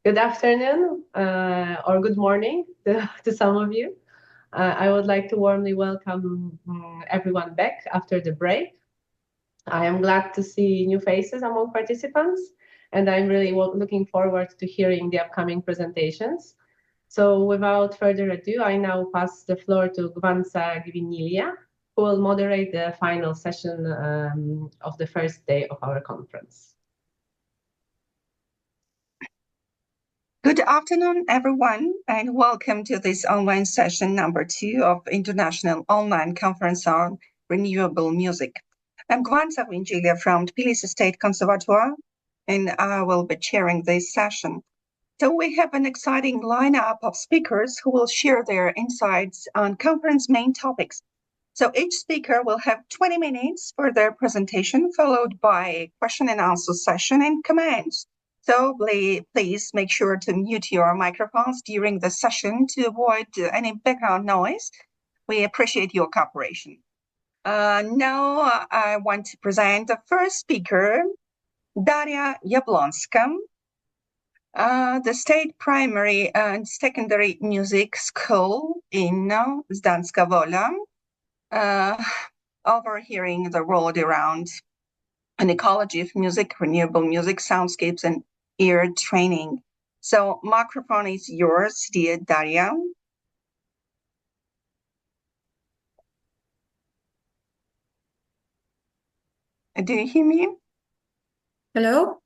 Good afternoon or good morning to some of you. I would like to warmly welcome everyone back after the break. I am glad to see new faces among participants, and I'm really looking forward to hearing the upcoming presentations. So without further ado, I now pass the floor to Gvantsa Ghvinjilia, who will moderate the final session of the first day of our conference. Good afternoon, everyone, and welcome to this online session number 2 of International Online Conference on Renewable Music. I'm Gvantsa Ghvinjilia from Tbilisi State Conservatoire, and I will be chairing this session. So we have an exciting lineup of speakers who will share their insights on conference main topics. So each speaker will have 20 minutes for their presentation, followed by a question and answer session and comments. So please make sure to mute your microphones during the session to avoid any background noise. We appreciate your cooperation. Now I want to present the first speaker, Daria Jabłońska, the State Primary and Secondary Music School in Zduńska, Wola, overhearing the world around an ecology of music, renewable music, soundscapes, and ear training. So microphone is yours, dear Daria. Do you hear me? Hello?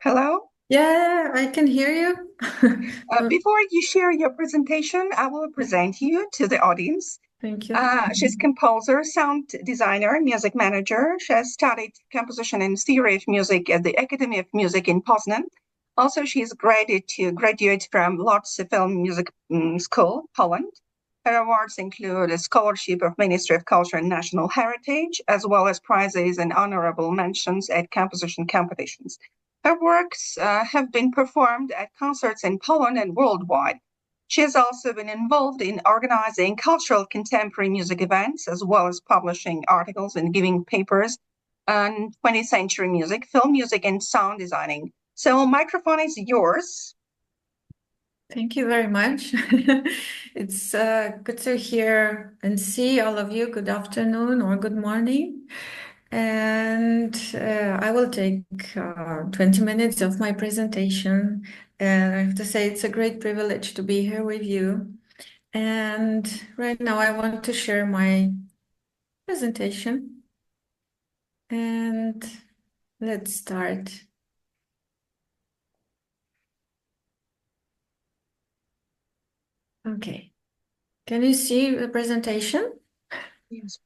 Hello? Yeah, I can hear you. Before you share your presentation, I will present you to the audience. Thank you. She's composer, sound designer, music manager. She has studied composition and theory of music at the Academy of Music in Poznan. Also, she is graduate from Lodz Film Music School, Poland. Her awards include a scholarship of Ministry of Culture and National Heritage, as well as prizes and honorable mentions at composition competitions. Her works have been performed at concerts in Poland and worldwide. She has also been involved in organizing cultural contemporary music events, as well as publishing articles and giving papers on 20th century music, film music, and sound designing. So microphone is yours. Thank you very much. It's good to hear and see all of you. Good afternoon or good morning. And I will take 20 minutes of my presentation. And I have to say it's a great privilege to be here with you. And right now I want to share my presentation. And let's start. Okay. Can you see the presentation? Yes.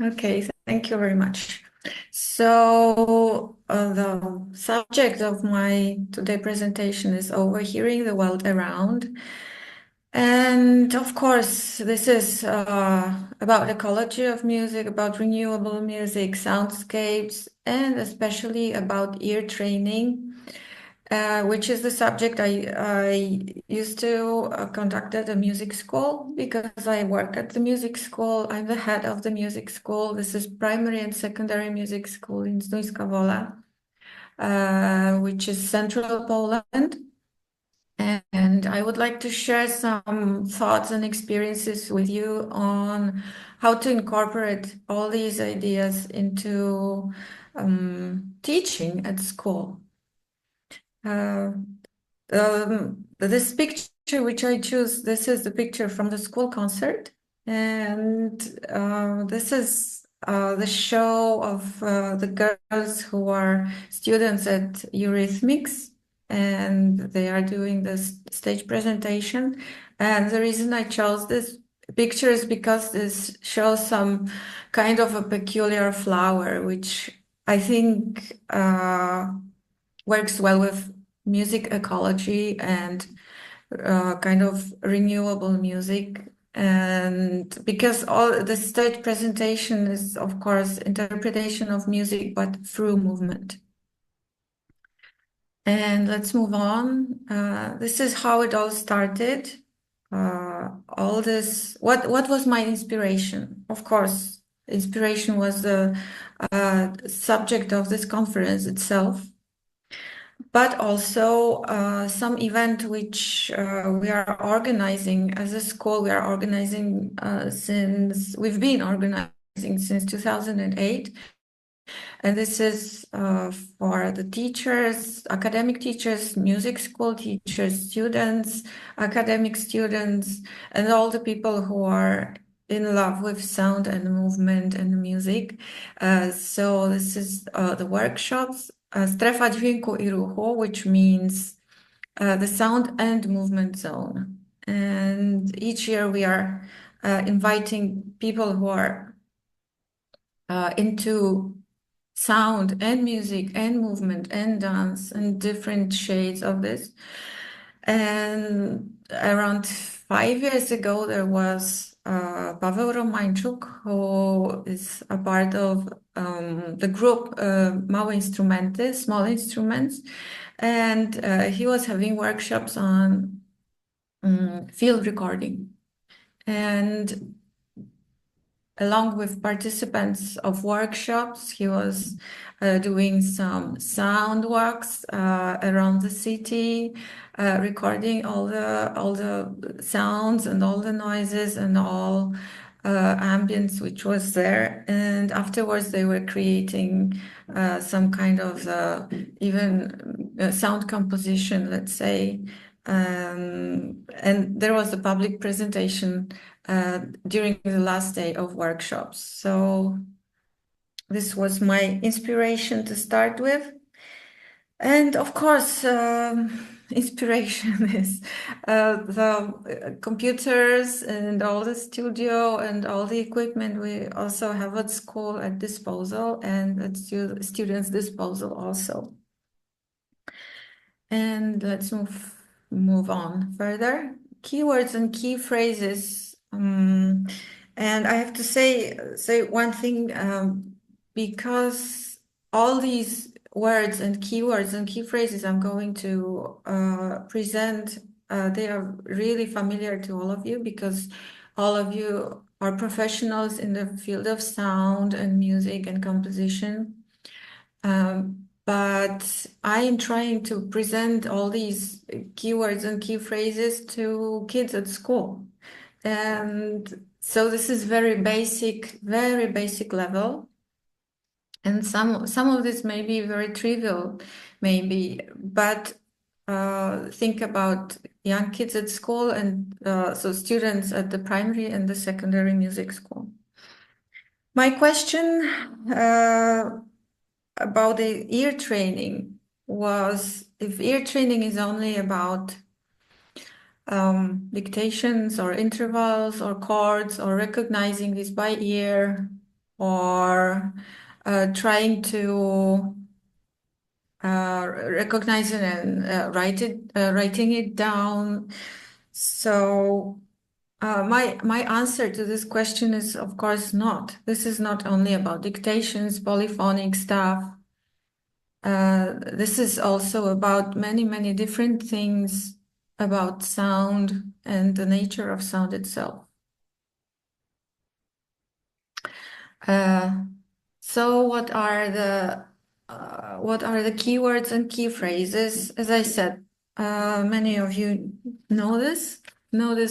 Okay, thank you very much. So the subject of my today presentation is overhearing the world around. And of course, this is about ecology of music, about renewable music, soundscapes, and especially about ear training, which is the subject I used to conduct at a music school because I work at the music school. I'm the head of the music school. This is primary and secondary music school in Zduńska, Wola, which is central Poland. And I would like to share some thoughts and experiences with you on how to incorporate all these ideas into teaching at school. This picture which I choose, this is the picture from the school concert. And this is the show of the girls who are students at Eurythmics. And they are doing this stage presentation. And the reason I chose this picture is because this shows some kind of a peculiar flower, which I think works well with music ecology and kind of renewable music. And because all the stage presentation is, of course, interpretation of music, but through movement. And let's move on. This is how it all started. All this, what was my inspiration? Of course, inspiration was the subject of this conference itself. but also some event which we are organizing as a school. We are organizing we've been organizing since 2008. And this is for the teachers, academic teachers, music school teachers, students, academic students, and all the people who are in love with sound and movement and music. So this is the workshops, Strefa Dźwięku I Ruchu, which means the sound and movement zone. And each year we are inviting people who are into sound and music and movement and dance and different shades of this. And around 5 years ago, there was Paweł Romańczuk, who is a part of the group Małe Instrumenty, Small Instruments, and he was having workshops on field recording. And along with participants of workshops, he was doing some sound walks around the city, recording all the sounds and all the noises and all ambience which was there. And afterwards, they were creating some kind of even sound composition, let's say. And there was a public presentation during the last day of workshops. So this was my inspiration to start with. And of course, inspiration is the computers and all the studio and all the equipment we also have at school at disposal and at students' disposal also. And let's move on further. Keywords and key phrases. And I have to say one thing, because all these words and keywords and key phrases I'm going to present, they are really familiar to all of you because all of you are professionals in the field of sound and music and composition. But I am trying to present all these keywords and key phrases to kids at school. And so this is very basic level. And some of this may be very trivial, maybe, but think about young kids at school and so students at the primary and the secondary music school. My question about the ear training was if ear training is only about dictations or intervals or chords or recognizing this by ear or trying to recognize it and writing it down. So my answer to this question is, of course, not. This is not only about dictations, polyphonic stuff. This is also about many different things about sound and the nature of sound itself. So what are the keywords and key phrases? As I said, many of you know this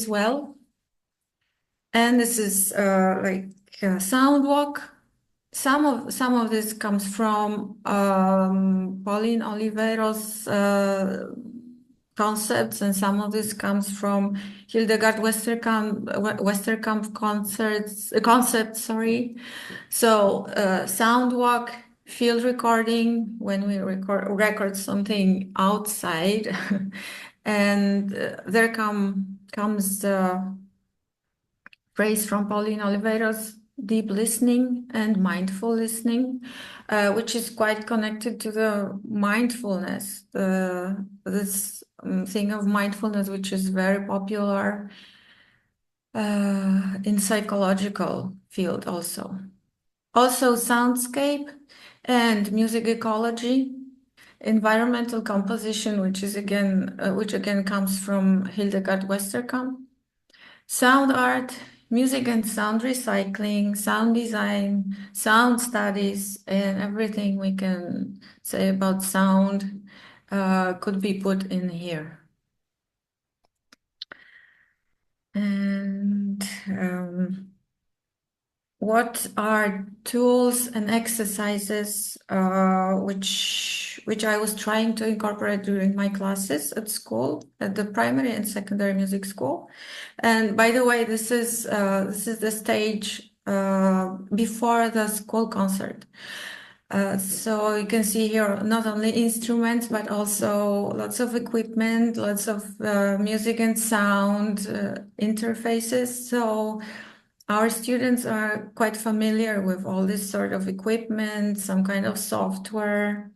well. And this is like sound walk. Some of this comes from Pauline Oliveiro's concepts, and some of this comes from Hildegard Westerkamp concepts. Sorry. So sound walk, field recording when we record something outside, and there comes the phrase from Pauline Oliveiro's deep listening and mindful listening, which is quite connected to the mindfulness, this thing of mindfulness, which is very popular in psychological field also. Also soundscape and music ecology, environmental composition, which again comes from Hildegard Westerkamp, sound art, music and sound recycling, sound design, sound studies, and everything we can say about sound could be put in here. And what are tools and exercises which I was trying to incorporate during my classes at school, at the primary and secondary music school. And by the way, this is the stage before the school concert. So you can see here not only instruments, but also lots of equipment, lots of music and sound interfaces. So our students are quite familiar with all this sort of equipment, some kind of software,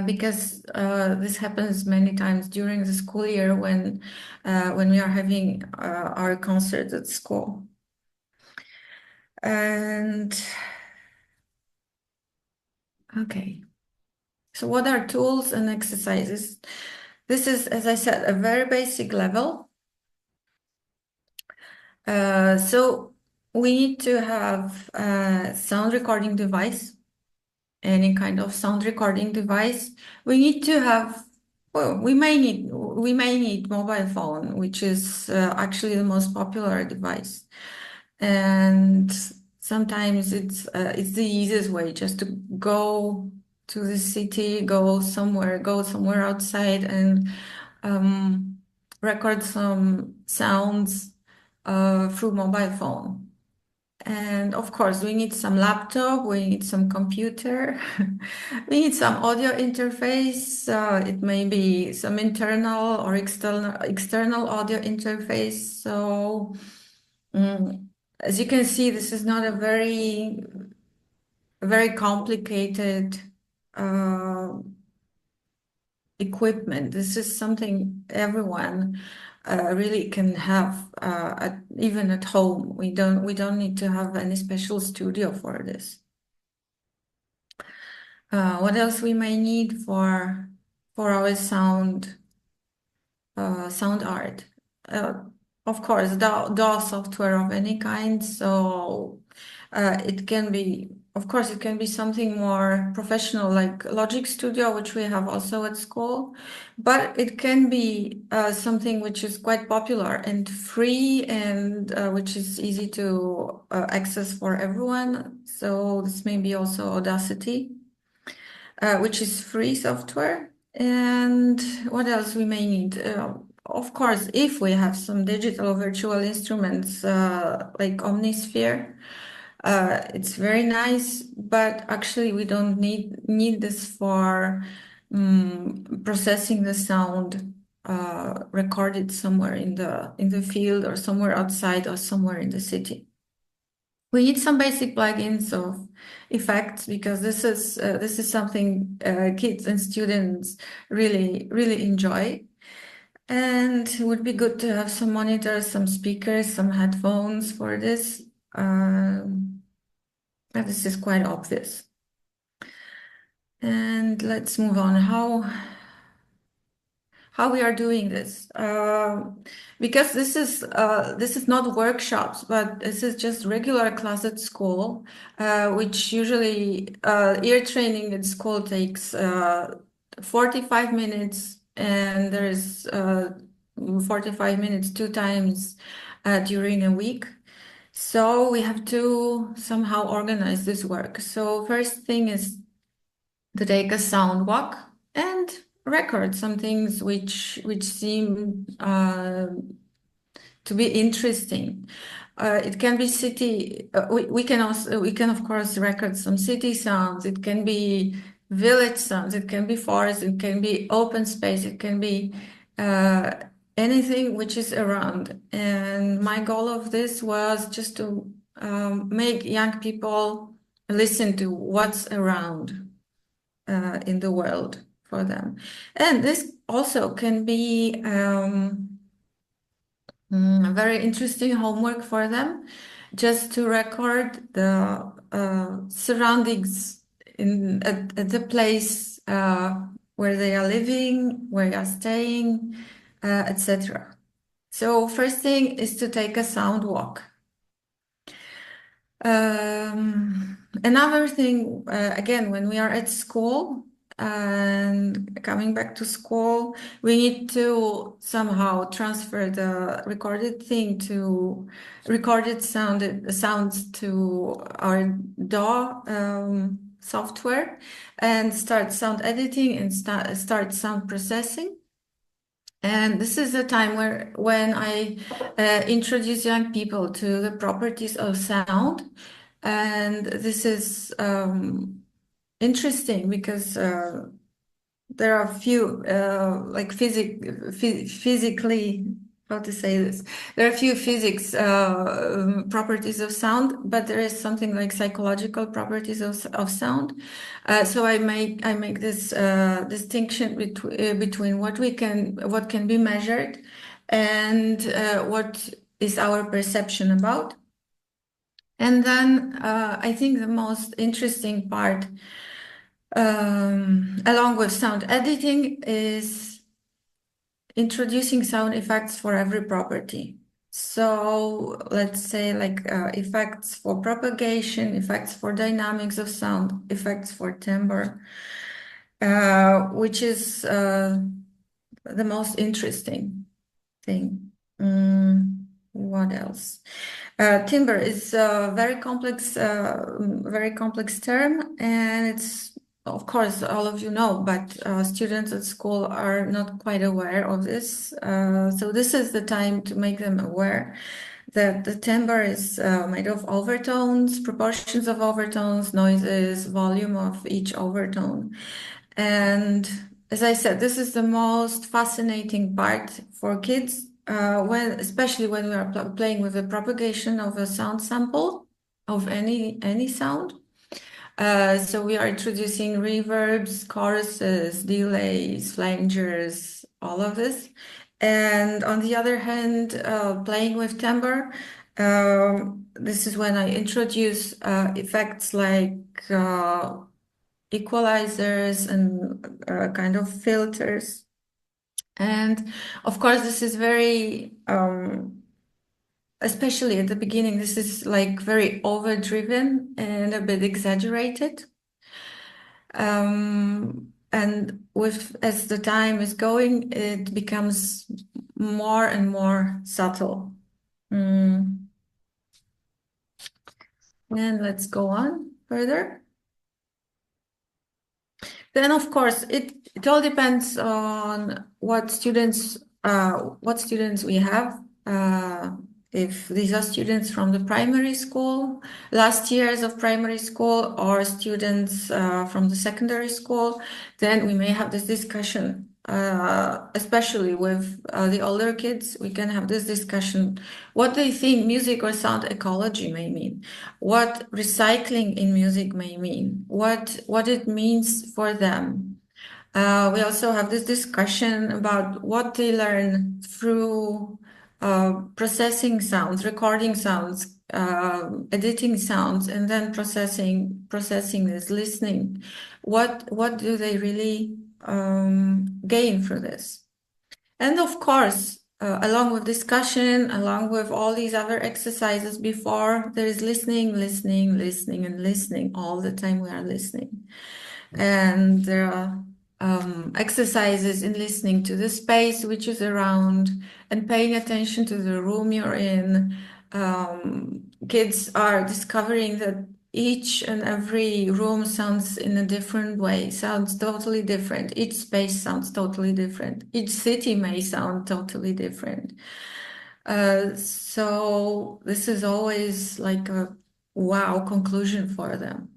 because this happens many times during the school year when we are having our concerts at school. And okay, so what are tools and exercises? This is, as I said, a very basic level. So we need to have a sound recording device, any kind of sound recording device. We need to have, well, we may need mobile phone, which is actually the most popular device. And sometimes it's the easiest way, just to go to the city, go somewhere outside and record some sounds through mobile phone. And of course, we need some laptop, we need some computer, we need some audio interface. It may be some internal or external audio interface. So as you can see, this is not a very complicated equipment. This is something everyone really can have even at home. We don't need to have any special studio for this. What else we may need for our sound art? Of course, DAW software of any kind. So it can be, of course, it can be something more professional like Logic Studio, which we have also at school, but it can be something which is quite popular and free and which is easy to access for everyone. So this may be also Audacity, which is free software. And what else we may need? Of course, if we have some digital virtual instruments like Omnisphere, it's very nice, but actually we don't need this for processing the sound recorded somewhere in the field or somewhere outside or somewhere in the city. We need some basic plugins of effects because this is something kids and students really enjoy. And it would be good to have some monitors, some speakers, some headphones for this. This is quite obvious. And let's move on. How we are doing this? Because this is not workshops, but this is just regular class at school, which usually ear training at school takes 45 minutes, and there is 45 minutes 2 times during a week. So we have to somehow organize this work. So first thing is to take a sound walk and record some things which seem to be interesting. It can be city. We can of course record some city sounds. It can be village sounds. It can be forest. It can be open space. It can be anything which is around. And my goal of this was just to make young people listen to what's around in the world for them. And this also can be very interesting homework for them, just to record the surroundings at the place where they are living, where they are staying, etc. So first thing is to take a sound walk. Another thing, again, when we are at school, and coming back to school, we need to somehow transfer the sounds to our DAW software and start sound editing and start sound processing. And this is the time when I introduce young people to the properties of sound. And this is interesting because there are few like physically, how to say this, there are few physics properties of sound, but there is something like psychological properties of sound. So I make this distinction between what can be measured and what is our perception about. And then I think the most interesting part, along with sound editing, is introducing sound effects for every property. So let's say like effects for propagation, effects for dynamics of sound, effects for timbre, which is the most interesting thing. What else? Timbre is a very complex term, and it's, of course, all of you know, but students at school are not quite aware of this. So this is the time to make them aware that the timbre is made of overtones, proportions of overtones, noises, volume of each overtone. And as I said, this is the most fascinating part for kids, especially when we are playing with the propagation of a sound sample of any sound. So we are introducing reverbs, choruses, delays, flangers, all of this. And on the other hand, playing with timbre, this is when I introduce effects like equalizers and kind of filters. And of course, this is very, especially at the beginning, this is like very overdriven and a bit exaggerated. And as the time is going, it becomes more and more subtle. And let's go on further. Then, of course, it all depends on what students we have. If these are students from the primary school, last years of primary school, or students from the secondary school, then we may have this discussion. Especially with the older kids, we can have this discussion, what they think music or sound ecology may mean, what recycling in music may mean, what it means for them. We also have this discussion about what they learn through processing sounds, recording sounds, editing sounds, and then processing this, listening. What do they really gain for this? And of course, along with discussion, along with all these other exercises before, there is listening, and listening. All the time we are listening. And there are exercises in listening to the space which is around and paying attention to the room you're in. Kids are discovering that each and every room sounds in a different way, sounds totally different. Each space sounds totally different. Each city may sound totally different. So this is always like a wow conclusion for them.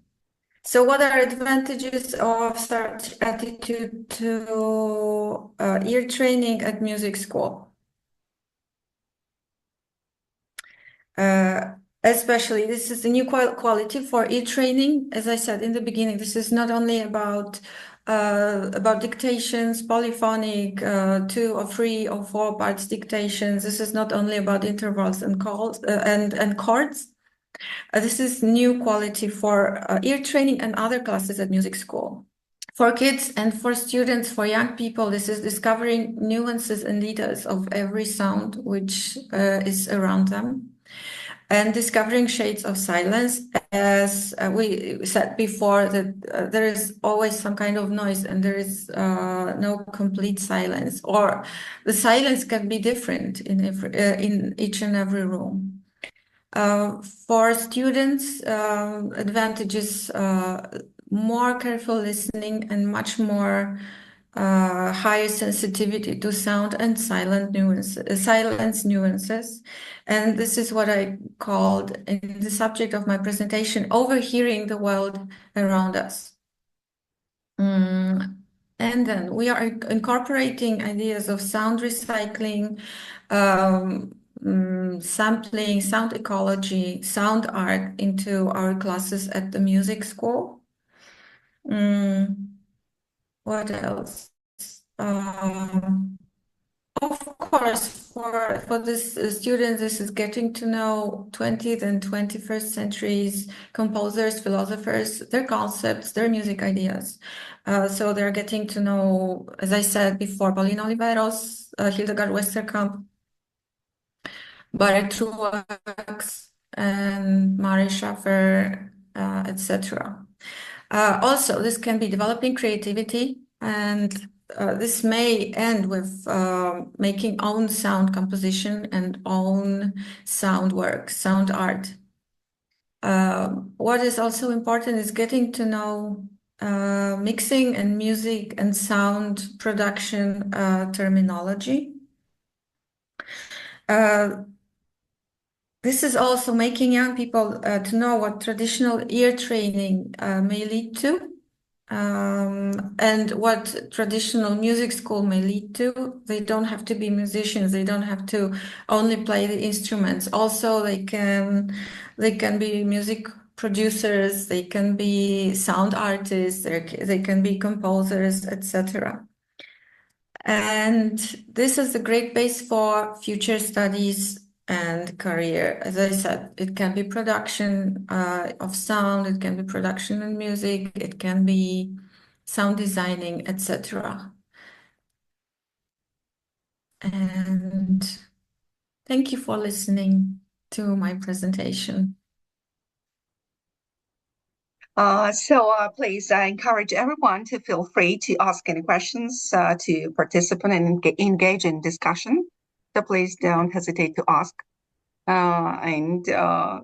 So what are advantages of such attitude to ear training at music school? Especially, this is a new quality for ear training. As I said in the beginning, this is not only about dictations, polyphonic, 2 or 3 or 4 parts dictations. This is not only about intervals and calls and chords. This is new quality for ear training and other classes at music school. For kids and for students, for young people, this is discovering nuances and details of every sound which is around them. and discovering shades of silence. As we said before, that there is always some kind of noise and there is no complete silence, or the silence can be different in each and every room. For students, advantages, more careful listening and much more higher sensitivity to sound and silence nuances. And this is what I called in the subject of my presentation, overhearing the world around us. And then we are incorporating ideas of sound recycling, sampling, sound ecology, sound art into our classes at the music school. What else? Of course, for this students, this is getting to know 20th and 21st centuries composers, philosophers, their concepts, their music ideas. So they're getting to know, as I said before, Paulina Oliveros, Hildegard Westerkamp, Barrett Truax, and Mari Schaffer, etc. Also, this can be developing creativity, and this may end with making own sound composition and own sound work, sound art. What is also important is getting to know mixing and music and sound production terminology. This is also making young people to know what traditional ear training may lead to. And what traditional music school may lead to. They don't have to be musicians. They don't have to only play the instruments. Also, they can be music producers. They can be sound artists. They can be composers, etc. And this is a great base for future studies and career. As I said, it can be production of sound, it can be production in music, it can be sound designing, etc. And thank you for listening to my presentation. Please, I encourage everyone to feel free to ask any questions, to participate and engage in discussion. So please don't hesitate to ask. And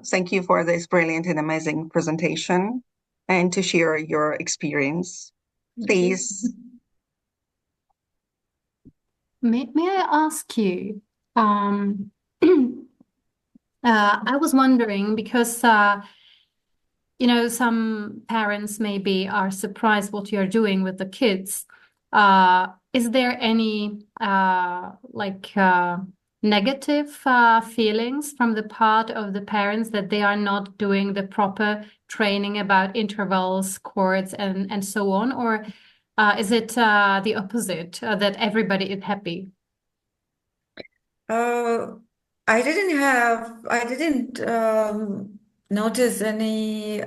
thank you for this brilliant and amazing presentation and to share your experience. Please. May I ask you, I was wondering because you know, some parents maybe are surprised what you're doing with the kids. Is there any negative feelings from the part of the parents that they are not doing the proper training about intervals, chords, and so on? Or is it the opposite, that everybody is happy? I didn't notice any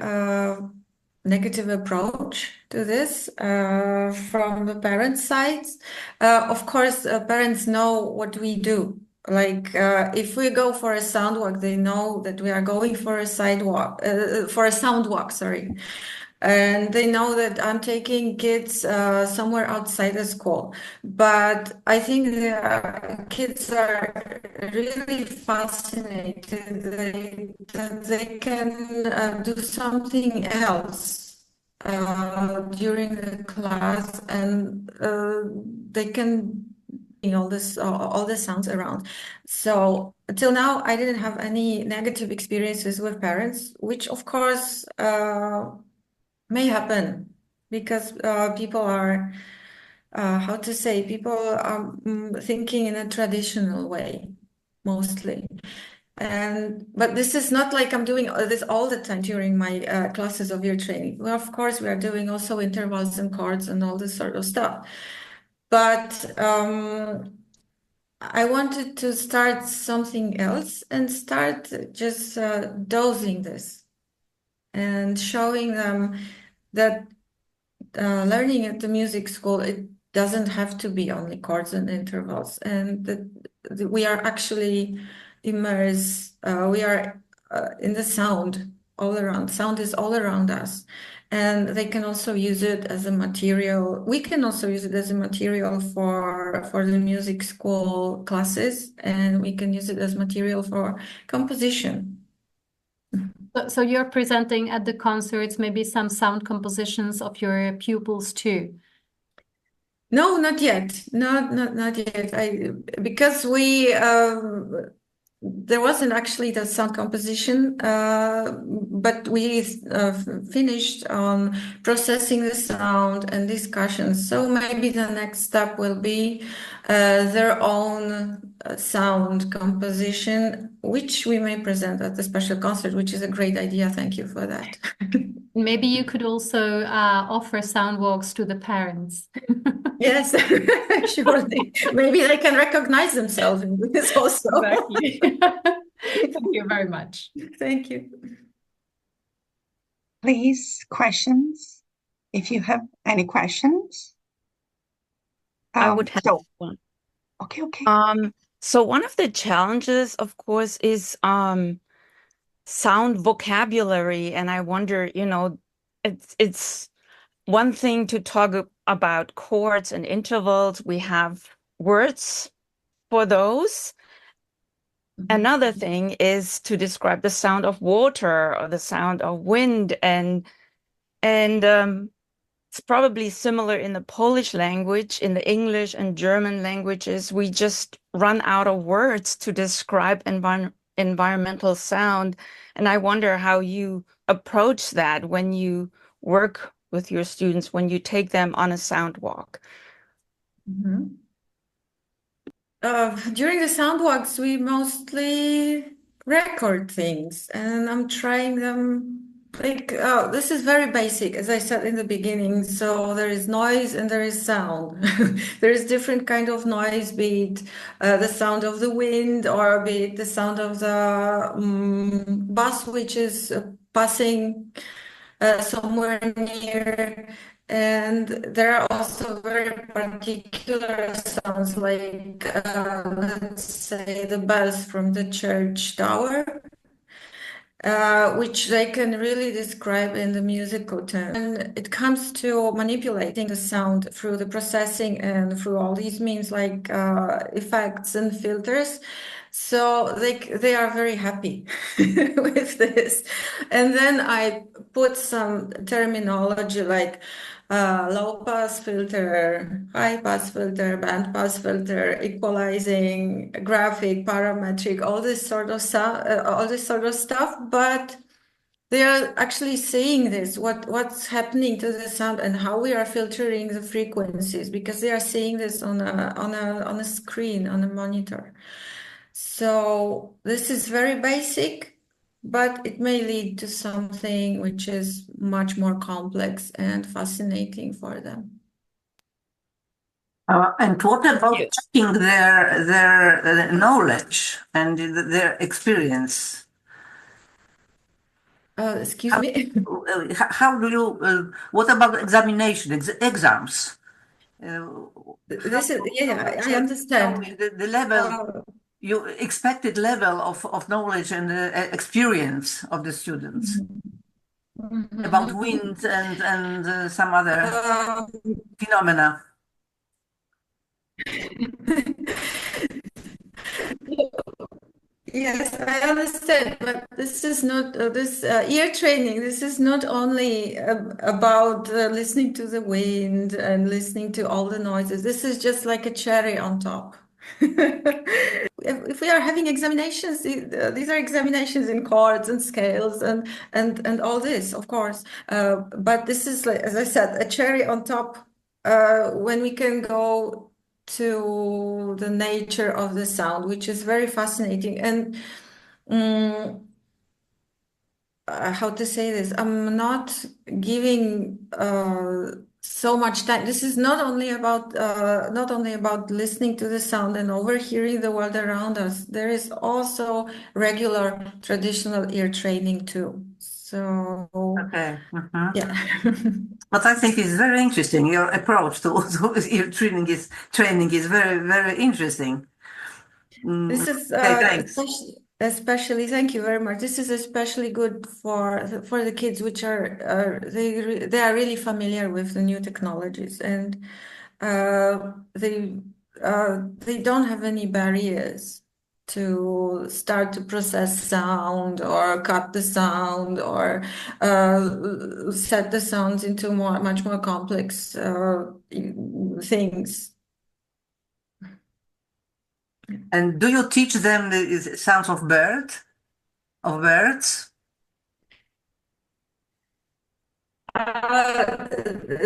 negative approach to this from the parents' sides. Of course, parents know what we do. Like if we go for a sound walk, they know that we are going for a sound walk, sorry. And they know that I'm taking kids somewhere outside the school. But I think the kids are really fascinated that they can do something else during the class, and they can all the sounds around. So until now, I didn't have any negative experiences with parents, which of course may happen because people are people are thinking in a traditional way mostly. But this is not like I'm doing this all the time during my classes of ear training. Well, of course, we are doing also intervals and chords and all this sort of stuff. But I wanted to start something else and start just dosing this and showing them that learning at the music school, it doesn't have to be only chords and intervals, and that we are actually immersed. We are in the sound all around. Sound is all around us, and they can also use it as a material. We can also use it as a material for the music school classes, and we can use it as material for composition. So you're presenting at the concerts maybe some sound compositions of your pupils too? No, not yet. Not yet. Because there wasn't actually the sound composition, but we finished on processing the sound and discussions. So maybe the next step will be their own sound composition, which we may present at the special concert, which is a great idea. Thank you for that. Maybe you could also offer sound walks to the parents. Yes, surely. Maybe they can recognize themselves in this also. Exactly. Thank you very much. Thank you. Please, questions, if you have any questions. I would have one. Okay. So one of the challenges, of course, is sound vocabulary, and I wonder, it's one thing to talk about chords and intervals. We have words for those. Another thing is to describe the sound of water or the sound of wind, and it's probably similar in the Polish language, in the English and German languages. We just run out of words to describe environmental sound. And I wonder how you approach that when you work with your students, when you take them on a sound walk. During the sound walks, we mostly record things, and I'm trying them this is very basic, as I said in the beginning. So there is noise and there is sound. There is different kind of noise, be it the sound of the wind, or be it the sound of the bus which is passing somewhere near. And there are also very particular sounds, like let's say the bells from the church tower, which they can really describe in the musical term. And it comes to manipulating the sound through the processing and through all these means, like effects and filters. So they are very happy with this. And then I put some terminology like low pass filter, high pass filter, band pass filter, equalizing, graphic, parametric, all this sort of stuff. But they are actually saying this, what's happening to the sound and how we are filtering the frequencies, because they are seeing this on a screen, on a monitor. So this is very basic, but it may lead to something which is much more complex and fascinating for them. And what about checking their knowledge and their experience? Excuse me? How do you, what about examination, exams? This is, yeah, I understand. The level, you expected level of knowledge and experience of the students about wind and some other phenomena. Yes, I understand, but this is not this ear training. This is not only about listening to the wind and listening to all the noises. This is just like a cherry on top. If we are having examinations, these are examinations in chords and scales and all this, of course. But this is, like, as I said, a cherry on top when we can go to the nature of the sound, which is very fascinating. And how to say this? I'm not giving so much time. This is not only about listening to the sound and overhearing the world around us. There is also regular traditional ear training too. So okay. Yeah. But I think it's very interesting. Your approach to ear training is very, very interesting. This is okay, thanks. especially, thank you very much. This is especially good for the kids, which are they are really familiar with the new technologies, and they don't have any barriers to start to process sound or cut the sound or set the sounds into much more complex things. And do you teach them the sounds of birds?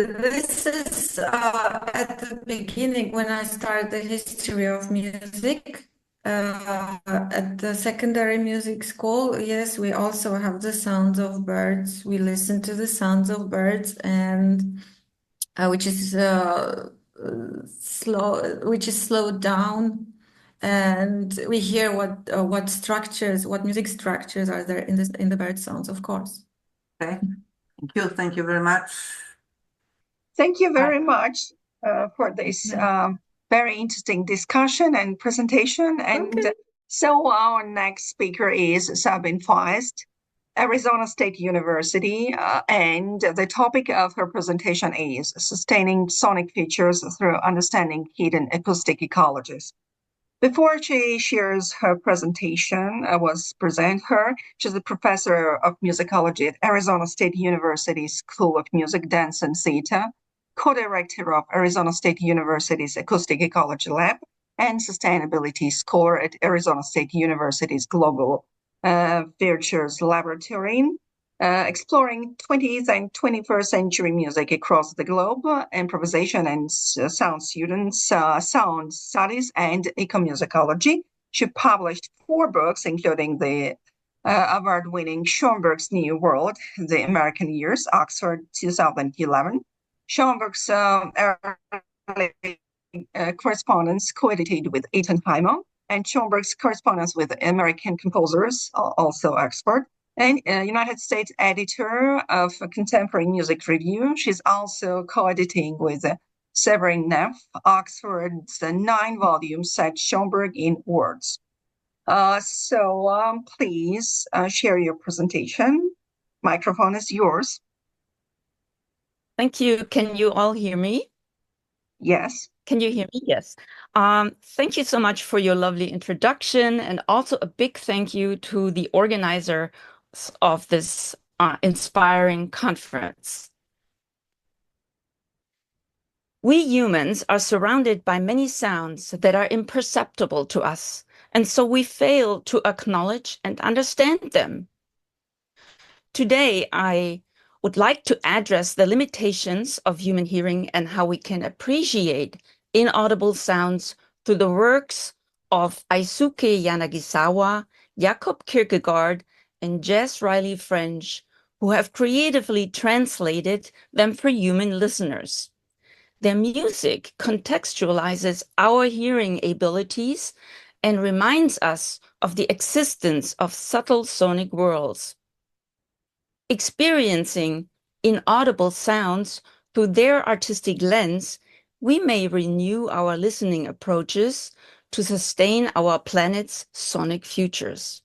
This is at the beginning when I started the history of music. At the secondary music school, yes, we also have the sounds of birds. We listen to the sounds of birds, and which is slowed down, and we hear what structures, what music structures are there in the bird sounds, of course. Okay, thank you very much. Thank you very much for this very interesting discussion and presentation. And so our next speaker is Sabine Feisst, Arizona State University, and the topic of her presentation is Sustaining Sonic Features Through Understanding Hidden Acoustic Ecologies. Before she shares her presentation, I will present her. She's a professor of musicology at Arizona State University School of Music, Dance, and Theater, co-director of Arizona State University's Acoustic Ecology Lab, and sustainability scholar at Arizona State University's Global Features Laboratory, exploring 20th and 21st century music across the globe, improvisation and sound students, sound studies, and ecomusicology. She published 4 books, including the award-winning Schoenberg's New World, The American Years, Oxford, 2011. Schoenberg's correspondence co-edited with Ettenheimer, and Schoenberg's correspondence with American composers, also Oxford, and United States editor of Contemporary Music Review. She's also co-editing with Severin Neff, Oxford's 9-volume set Schoenberg in Words. So please share your presentation. Microphone is yours. Thank you. Can you all hear me? Yes. Can you hear me? Yes. Thank you so much for your lovely introduction, and also a big thank you to the organizer of this inspiring conference. We humans are surrounded by many sounds that are imperceptible to us, and so we fail to acknowledge and understand them. Today, I would like to address the limitations of human hearing and how we can appreciate inaudible sounds through the works of Eisuke Yanagisawa, Jakob Kierkegaard, and Jess Riley French, who have creatively translated them for human listeners. Their music contextualizes our hearing abilities and reminds us of the existence of subtle sonic worlds. Experiencing inaudible sounds through their artistic lens, we may renew our listening approaches to sustain our planet's sonic futures.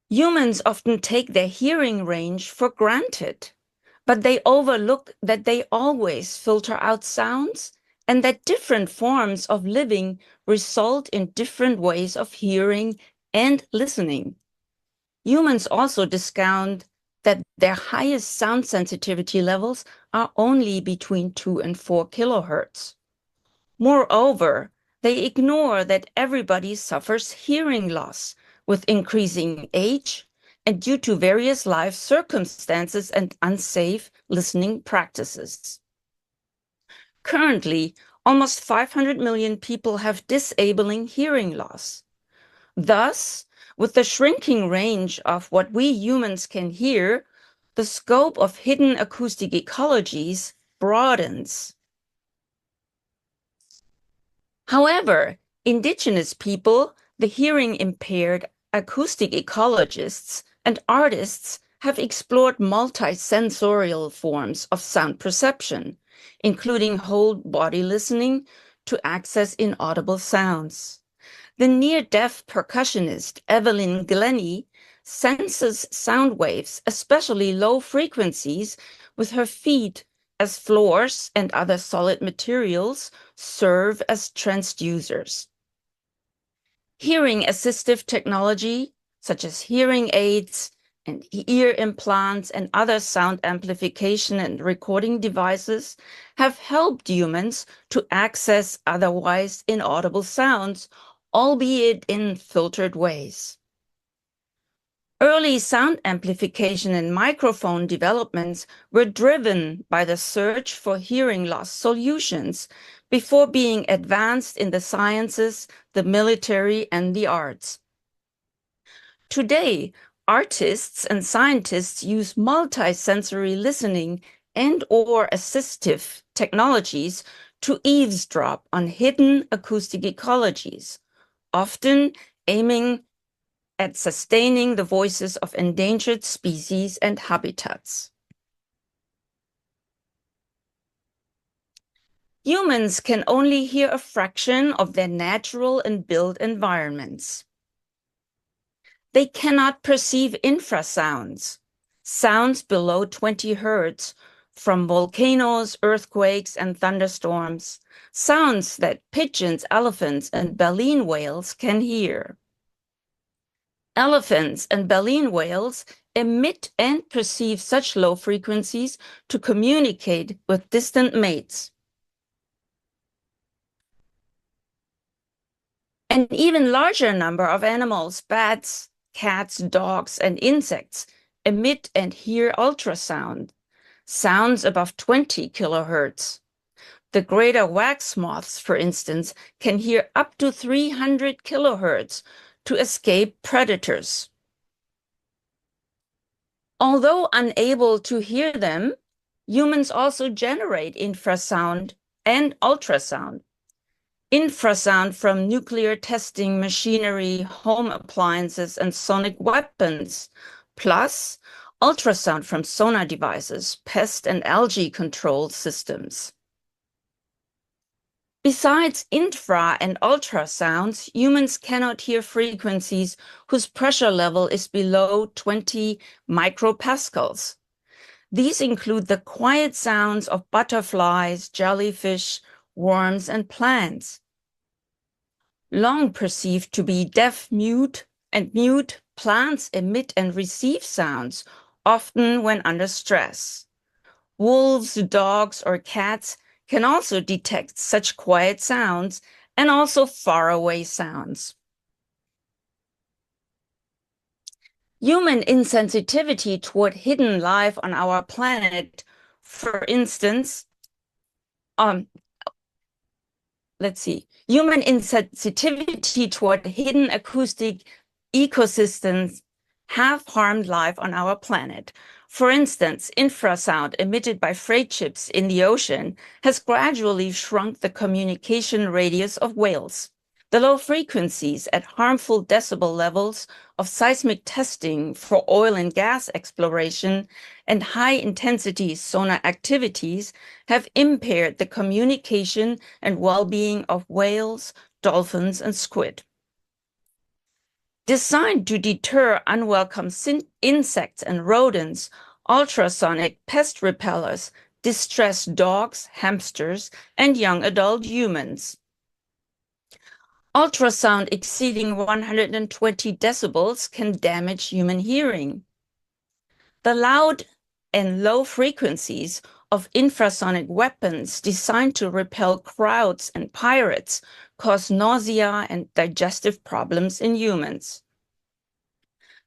Humans often take their hearing range for granted, but they overlook that they always filter out sounds and that different forms of living result in different ways of hearing and listening. Humans also discount that their highest sound sensitivity levels are only between 2 and 4 kilohertz. Moreover, they ignore that everybody suffers hearing loss with increasing age and due to various life circumstances and unsafe listening practices. Currently, almost 500 million people have disabling hearing loss. Thus, with the shrinking range of what we humans can hear, the scope of hidden acoustic ecologies broadens. However, indigenous people, the hearing-impaired acoustic ecologists, and artists have explored multi-sensorial forms of sound perception, including whole body listening, to access inaudible sounds. The near-deaf percussionist Evelyn Glennie senses sound waves, especially low frequencies, with her feet as floors and other solid materials serve as transducers. Hearing assistive technology, such as hearing aids and ear implants and other sound amplification and recording devices, have helped humans to access otherwise inaudible sounds, albeit in filtered ways. Early sound amplification and microphone developments were driven by the search for hearing loss solutions before being advanced in the sciences, the military, and the arts. Today, artists and scientists use multi-sensory listening and/or assistive technologies to eavesdrop on hidden acoustic ecologies, often aiming at sustaining the voices of endangered species and habitats. Humans can only hear a fraction of their natural and built environments. They cannot perceive infrasounds, sounds below 20 hertz, from volcanoes, earthquakes, and thunderstorms, sounds that pigeons, elephants, and baleen whales can hear. Elephants and baleen whales emit and perceive such low frequencies to communicate with distant mates. An even larger number of animals, bats, cats, dogs, and insects, emit and hear ultrasound, sounds above 20 kilohertz. The greater wax moths, for instance, can hear up to 300 kilohertz to escape predators. Although unable to hear them, humans also generate infrasound and ultrasound. Infrasound from nuclear testing machinery, home appliances, and sonic weapons, plus ultrasound from sonar devices, pest and algae control systems. Besides infra and ultrasounds, humans cannot hear frequencies whose pressure level is below 20 micropascals. These include the quiet sounds of butterflies, jellyfish, worms, and plants. Long perceived to be deaf-mute and mute, plants emit and receive sounds, often when under stress. Wolves, dogs, or cats can also detect such quiet sounds and also faraway sounds. Human insensitivity toward hidden life on our planet, for instance, human insensitivity toward hidden acoustic ecosystems have harmed life on our planet. For instance, infrasound emitted by freight ships in the ocean has gradually shrunk the communication radius of whales. The low frequencies at harmful decibel levels of seismic testing for oil and gas exploration and high-intensity sonar activities have impaired the communication and well-being of whales, dolphins, and squid. Designed to deter unwelcome insects and rodents, ultrasonic pest repellers distress dogs, hamsters, and young adult humans. Ultrasound exceeding 120 decibels can damage human hearing. The loud and low frequencies of infrasonic weapons designed to repel crowds and pirates cause nausea and digestive problems in humans.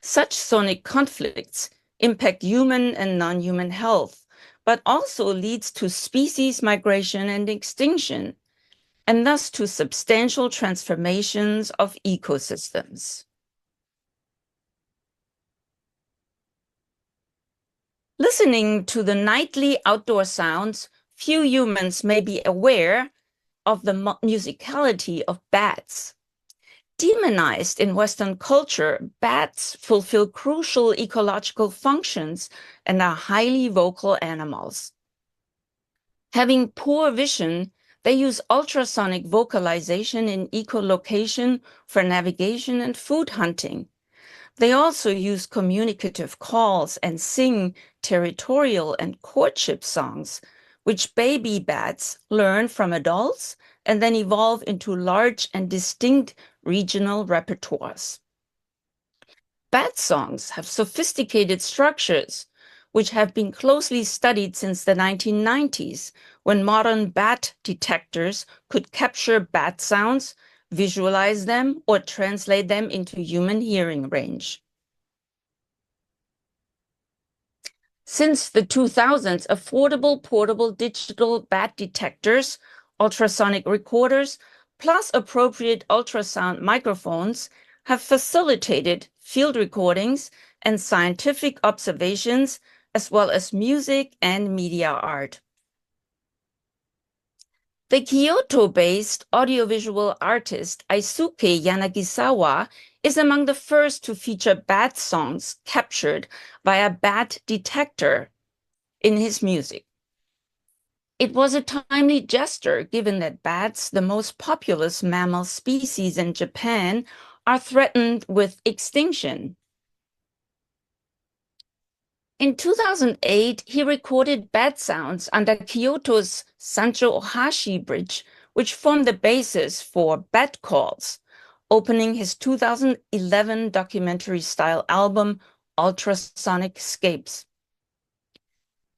Such sonic conflicts impact human and non-human health, but also leads to species migration and extinction, and thus to substantial transformations of ecosystems. Listening to the nightly outdoor sounds, few humans may be aware of the musicality of bats. Demonized in Western culture, bats fulfill crucial ecological functions and are highly vocal animals. Having poor vision, They use ultrasonic vocalization in echolocation for navigation and food hunting. They also use communicative calls and sing territorial and courtship songs, which baby bats learn from adults and then evolve into large and distinct regional repertoires. Bat songs have sophisticated structures, which have been closely studied since the 1990s, when modern bat detectors could capture bat sounds, visualize them, or translate them into human hearing range. Since the 2000s, affordable portable digital bat detectors, ultrasonic recorders, plus appropriate ultrasound microphones have facilitated field recordings and scientific observations, as well as music and media art. The Kyoto-based audiovisual artist Eisuke Yanagisawa is among the first to feature bat songs captured by a bat detector in his music. It was a timely gesture given that bats, the most populous mammal species in Japan, are threatened with extinction. In 2008, he recorded bat sounds under Kyoto's Sancho Ohashi Bridge, which formed the basis for Bat Calls, opening his 2011 documentary-style album, Ultrasonicscapes.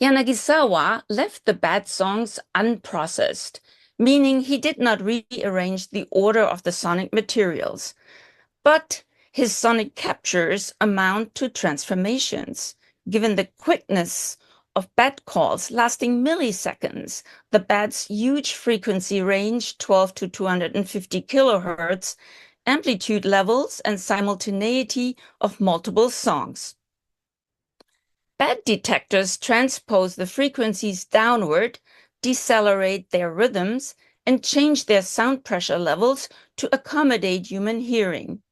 Yanagisawa left the bat songs unprocessed, meaning he did not rearrange the order of the sonic materials, but his sonic captures amount to transformations. Given the quickness of bat calls lasting milliseconds, the bat's huge frequency range, 12 to 250 kilohertz, amplitude levels, and simultaneity of multiple songs. Bat detectors transpose the frequencies downward, decelerate their rhythms, and change their sound pressure levels to accommodate human hearing.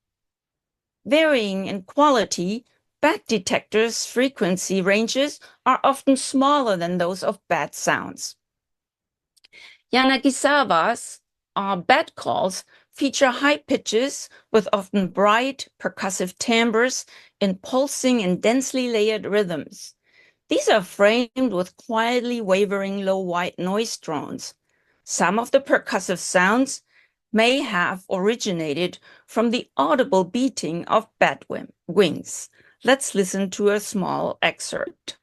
Varying in quality, bat detectors' frequency ranges are often smaller than those of bat sounds. Yanagisawa's bat calls feature high pitches with often bright, percussive timbres in pulsing and densely layered rhythms. These are framed with quietly wavering low white noise drones. Some of the percussive sounds may have originated from the audible beating of bat wings. Let's listen to a small excerpt.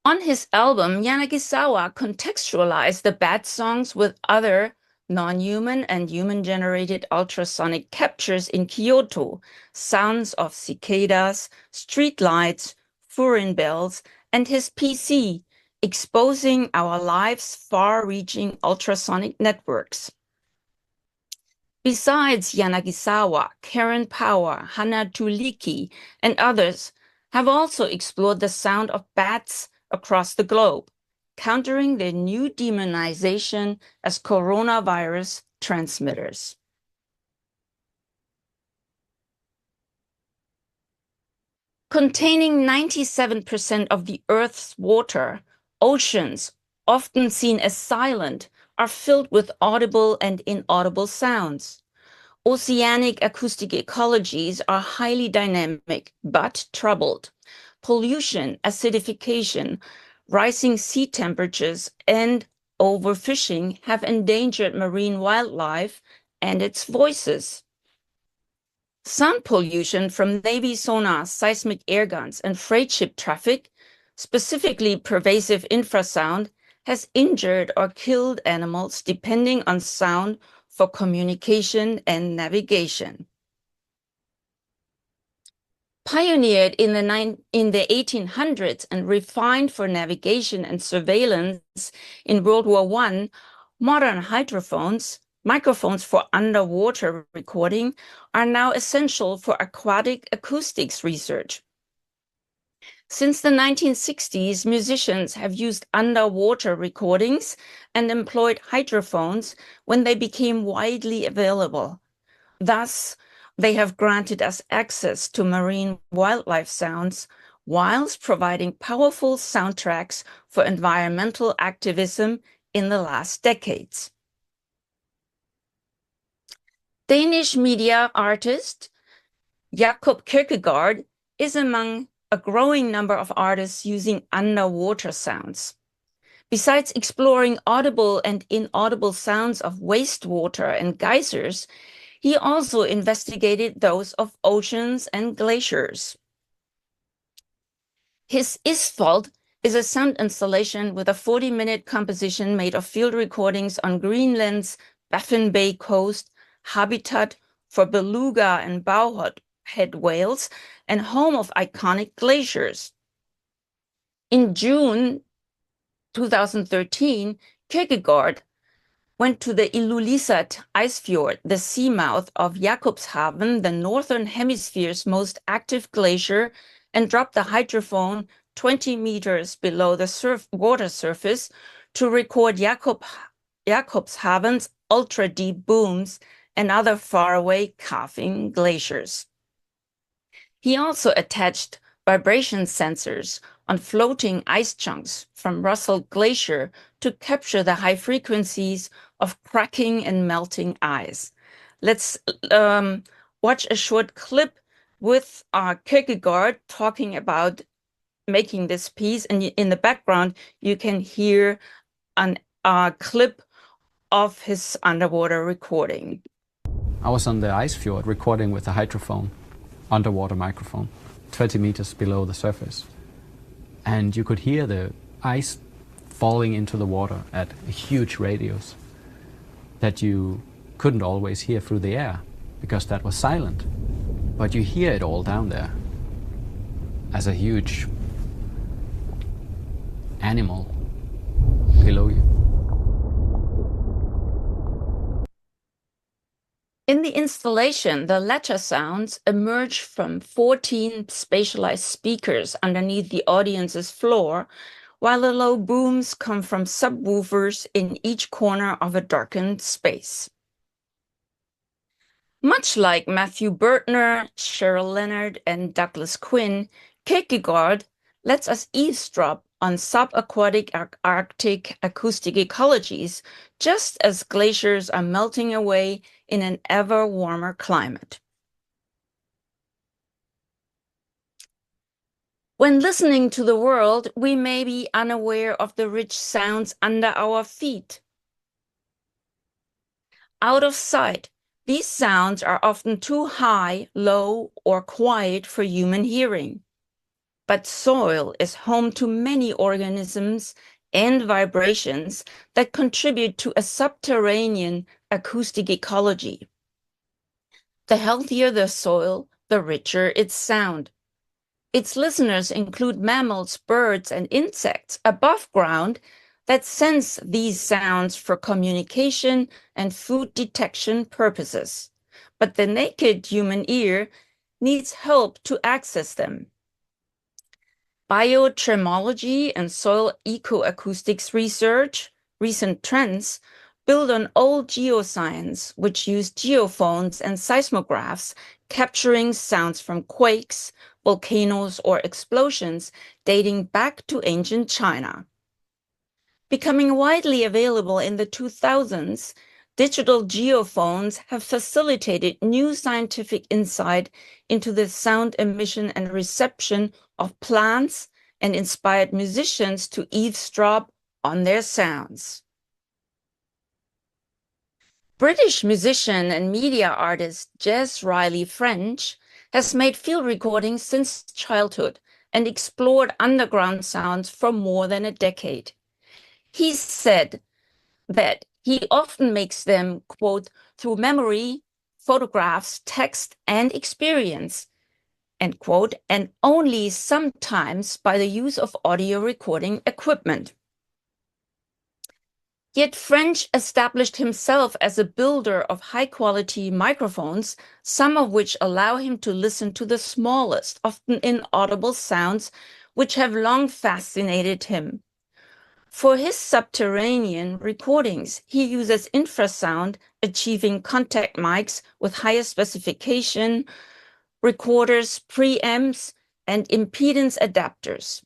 On his album, Yanagisawa contextualized the bat songs with other non-human and human-generated ultrasonic captures in Kyoto, sounds of cicadas, street lights, furin bells, and his PC, exposing our lives' far-reaching ultrasonic networks. Besides Yanagisawa, Karen Power, Hana Tuliki, and others have also explored the sound of bats across the globe, countering their new demonization as coronavirus transmitters. Containing 97% of the Earth's water, oceans, often seen as silent, are filled with audible and inaudible sounds. Oceanic acoustic ecologies are highly dynamic, but troubled. Pollution, acidification, rising sea temperatures, and overfishing have endangered marine wildlife and its voices. Sound pollution from Navy sonar, seismic air guns, and freight ship traffic, specifically pervasive infrasound, has injured or killed animals depending on sound for communication and navigation. Pioneered in the 1800s and refined for navigation and surveillance in World War I, modern hydrophones, microphones for underwater recording, are now essential for aquatic acoustics research. Since the 1960s, musicians have used underwater recordings and employed hydrophones when they became widely available. Thus, they have granted us access to marine wildlife sounds whilst providing powerful soundtracks for environmental activism in the last decades. Danish media artist Jacob Kierkegaard is among a growing number of artists using underwater sounds. Besides exploring audible and inaudible sounds of wastewater and geysers, he also investigated those of oceans and glaciers. His Isfold is a sound installation with a 40-minute composition made of field recordings on Greenland's Baffin Bay coast, habitat for beluga and bowhead whales, and home of iconic glaciers. In June 2013, Kierkegaard went to the Ilulissat ice fjord, the seamouth of Jakobshavn, the northern hemisphere's most active glacier, and dropped the hydrophone 20 meters below the water surface to record Jakobshavn's ultra-deep booms and other faraway calving glaciers. He also attached vibration sensors on floating ice chunks from Russell Glacier to capture the high frequencies of cracking and melting ice. Let's watch a short clip with Kierkegaard talking about making this piece, and in the background you can hear a clip of his underwater recording. I was on the ice fjord recording with a hydrophone, underwater microphone, 20 meters below the surface. And you could hear the ice falling into the water at a huge radius that you couldn't always hear through the air because that was silent. But you hear it all down there as a huge animal below you. In the installation, the latter sounds emerge from 14 spatialized speakers underneath the audience's floor, while the low booms come from subwoofers in each corner of a darkened space. Much like Matthew Bertner, Cheryl Leonard, and Douglas Quinn, Kierkegaard lets us eavesdrop on subaquatic Arctic acoustic ecologies, just as glaciers are melting away in an ever warmer climate. When listening to the world, we may be unaware of the rich sounds under our feet. Out of sight, these sounds are often too high, low, or quiet for human hearing. But soil is home to many organisms and vibrations that contribute to a subterranean acoustic ecology. The healthier the soil, the richer its sound. Its listeners include mammals, birds, and insects above ground that sense these sounds for communication and food detection purposes. But the naked human ear needs help to access them. Biotremology and soil ecoacoustics research, recent trends, build on old geoscience, which use geophones and seismographs, capturing sounds from quakes, volcanoes, or explosions dating back to ancient China. Becoming widely available in the 2000s, digital geophones have facilitated new scientific insight into the sound emission and reception of plants and inspired musicians to eavesdrop on their sounds. British musician and media artist Jez Riley French has made field recordings since childhood and explored underground sounds for more than a decade. He said that he often makes them, quote, through memory, photographs, text, and experience, end quote, and only sometimes by the use of audio recording equipment. Yet French established himself as a builder of high-quality microphones, some of which allow him to listen to the smallest, often inaudible sounds which have long fascinated him. For his subterranean recordings, he uses infrasound, achieving contact mics with higher specification, recorders, preamps, and impedance adapters,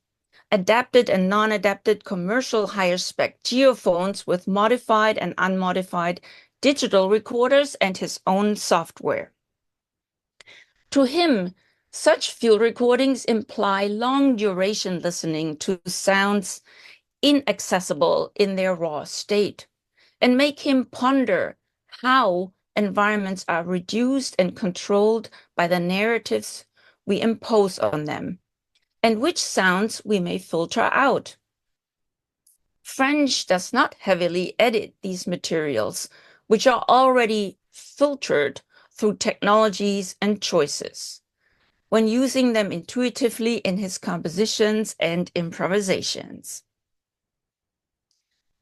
adapted and non-adapted commercial higher spec geophones with modified and unmodified digital recorders, and his own software. To him, such field recordings imply long duration listening to sounds inaccessible in their raw state, and make him ponder how environments are reduced and controlled by the narratives we impose on them, and which sounds we may filter out. French does not heavily edit these materials, which are already filtered through technologies and choices, when using them intuitively in his compositions and improvisations.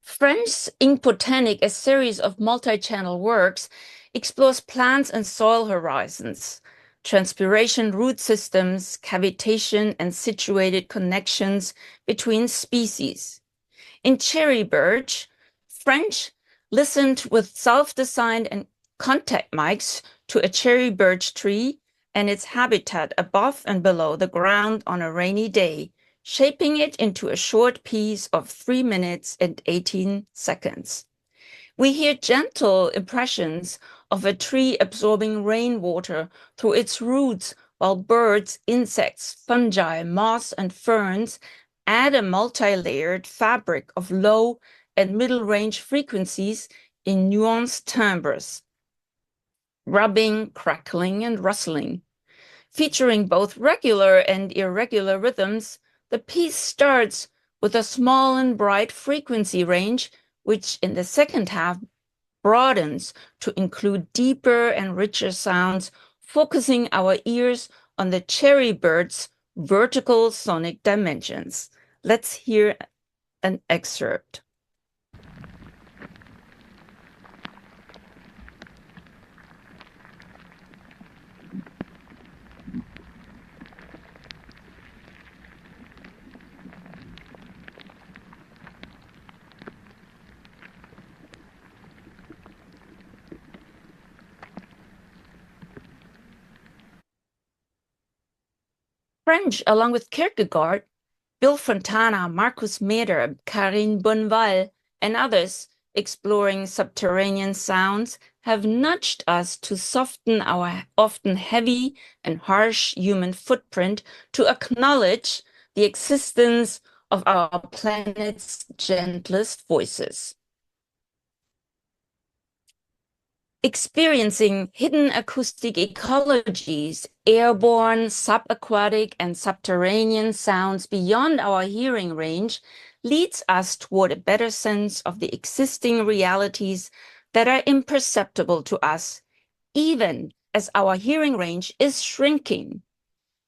French's Ink Botanique, a series of multi-channel works, explores plants and soil horizons, transpiration root systems, cavitation, and situated connections between species. In Cherry Birch, French listened with self-designed and contact mics to a cherry birch tree and its habitat above and below the ground on a rainy day, shaping it into a short piece of 3 minutes and 18 seconds. We hear gentle impressions of a tree absorbing rainwater through its roots, while birds, insects, fungi, moss, and ferns add a multi-layered fabric of low and middle-range frequencies in nuanced timbres, rubbing, crackling, and rustling. Featuring both regular and irregular rhythms, the piece starts with a small and bright frequency range, which in the second half broadens to include deeper and richer sounds, focusing our ears on the cherry bird's vertical sonic dimensions. Let's hear an excerpt. French, along with Kierkegaard, Bill Fontana, Marcus Meder, Karine Bonneval, and others exploring subterranean sounds, have nudged us to soften our often heavy and harsh human footprint, to acknowledge the existence of our planet's gentlest voices. Experiencing hidden acoustic ecologies, airborne, subaquatic, and subterranean sounds beyond our hearing range leads us toward a better sense of the existing realities that are imperceptible to us, even as our hearing range is shrinking.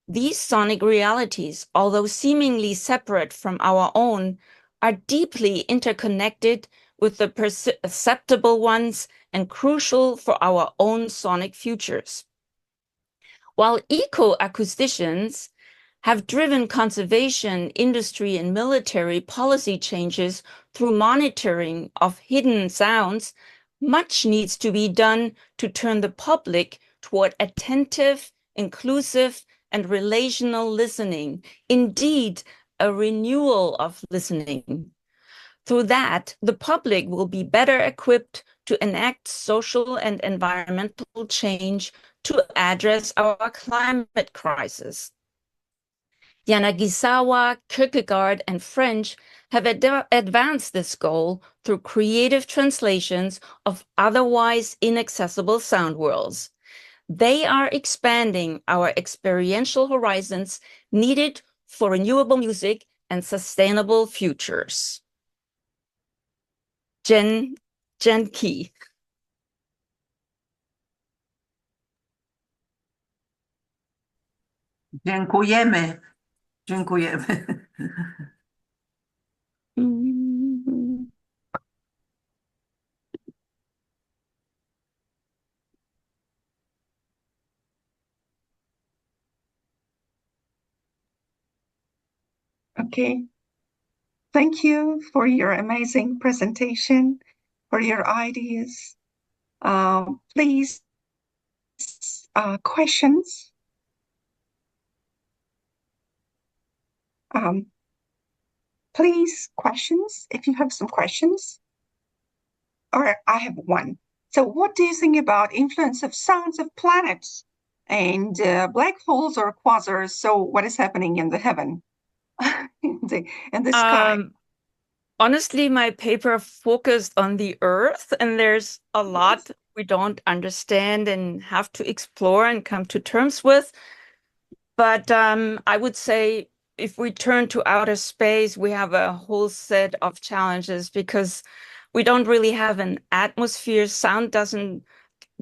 These sonic realities, although seemingly separate from our own, are deeply interconnected with the perceptible ones and crucial for our own sonic futures. While eco-acousticians have driven conservation, industry, and military policy changes through monitoring of hidden sounds, much needs to be done to turn the public toward attentive, inclusive, and relational listening, indeed, a renewal of listening. Through that, the public will be better equipped to enact social and environmental change to address our climate crisis. Yanagisawa, Kierkegaard, and French have advanced this goal through creative translations of otherwise inaccessible sound worlds. They are expanding our experiential horizons needed for renewable music and sustainable futures. Jen Key. Dziękujemy. Dziękujemy. Okay. Thank you for your amazing presentation, for your ideas. Please, questions. Please, questions, if you have some questions. Or I have one. So what do you think about influence of sounds of planets and black holes or quasars? So what is happening in the heaven, in the sky? Honestly, my paper focused on the Earth, and there's a lot we don't understand and have to explore and come to terms with. But I would say if we turn to outer space, we have a whole set of challenges because we don't really have an atmosphere. Sound doesn't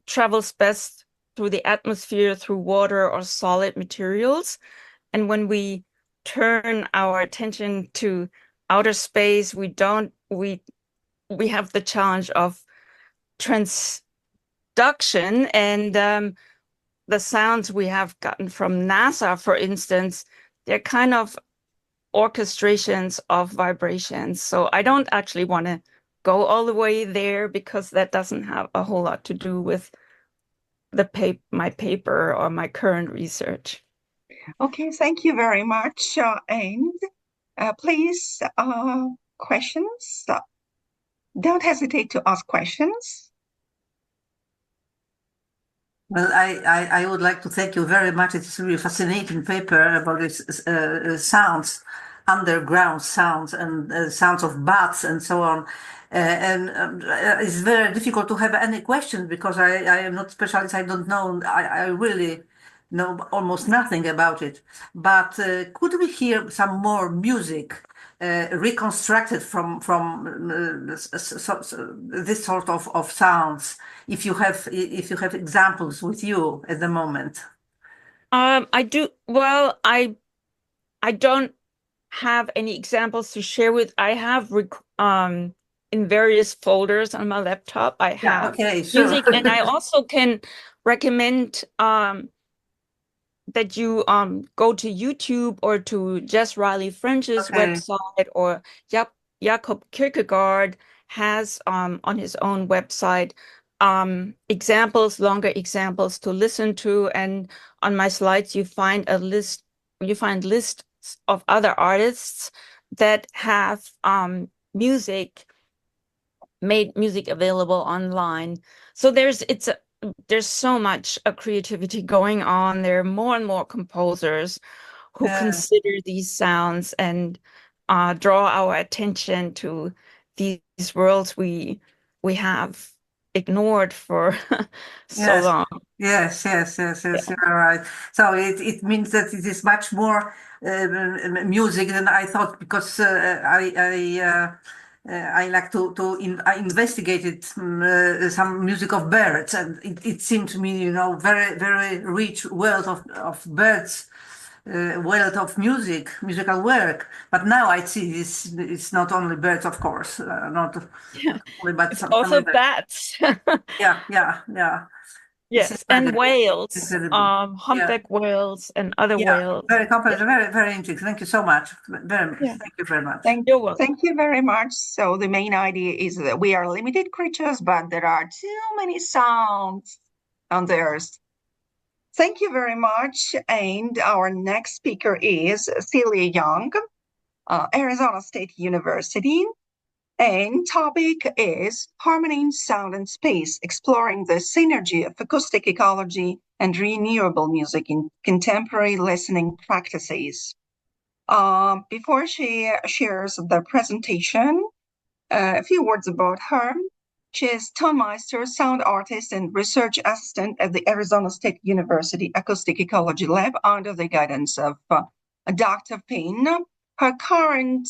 travels best through the atmosphere, through water or solid materials. And when we turn our attention to outer space, we have the challenge of transduction, and the sounds we have gotten from NASA, for instance, they're kind of orchestrations of vibrations. So I don't actually want to go all the way there because that doesn't have a whole lot to do with my paper or my current research. Okay, thank you very much. And please, questions. Don't hesitate to ask questions. Well, I would like to thank you very much. It's a really fascinating paper about this sounds, underground sounds, and sounds of bats and so on. It's very difficult to have any questions because I am not specialist. I don't know. I really know almost nothing about it. But could we hear some more music reconstructed from this sort of sounds? If you have examples with you at the moment. I do. Well, I don't have any examples to share with. I have in various folders on my laptop. I have music, and I also can recommend that you go to YouTube or to Jess Riley French's website, or Jakob Kierkegaard has on his own website longer examples to listen to, and on my slides you find lists of other artists that have made music available online. So there's so much creativity going on. There are more and more composers who consider these sounds and draw our attention to these worlds we have ignored for so long. Yes, you're right. So it means that it is much more music than I thought, because I like I investigated some music of birds, and it seemed to me, very, very rich world of birds, wealth of musical work. But now I see it's not only birds, of course, not only, but it's also bats. Yeah. Yes, and whales, humpback whales and other whales. Very complex, very, very interesting. Thank you so much. Thank you very much. Thank you very much. So the main idea is that we are limited creatures, but there are too many sounds on the earth. Thank you very much. And our next speaker is Celia Young, Arizona State University. And topic is Harmony in Sound and Space, exploring the synergy of acoustic ecology and renewable music in contemporary listening practices. Before she shares the presentation, a few words about her. She is Tonmeister, sound artist and research assistant at the Arizona State University Acoustic Ecology Lab under the guidance of Dr. Payne. Her current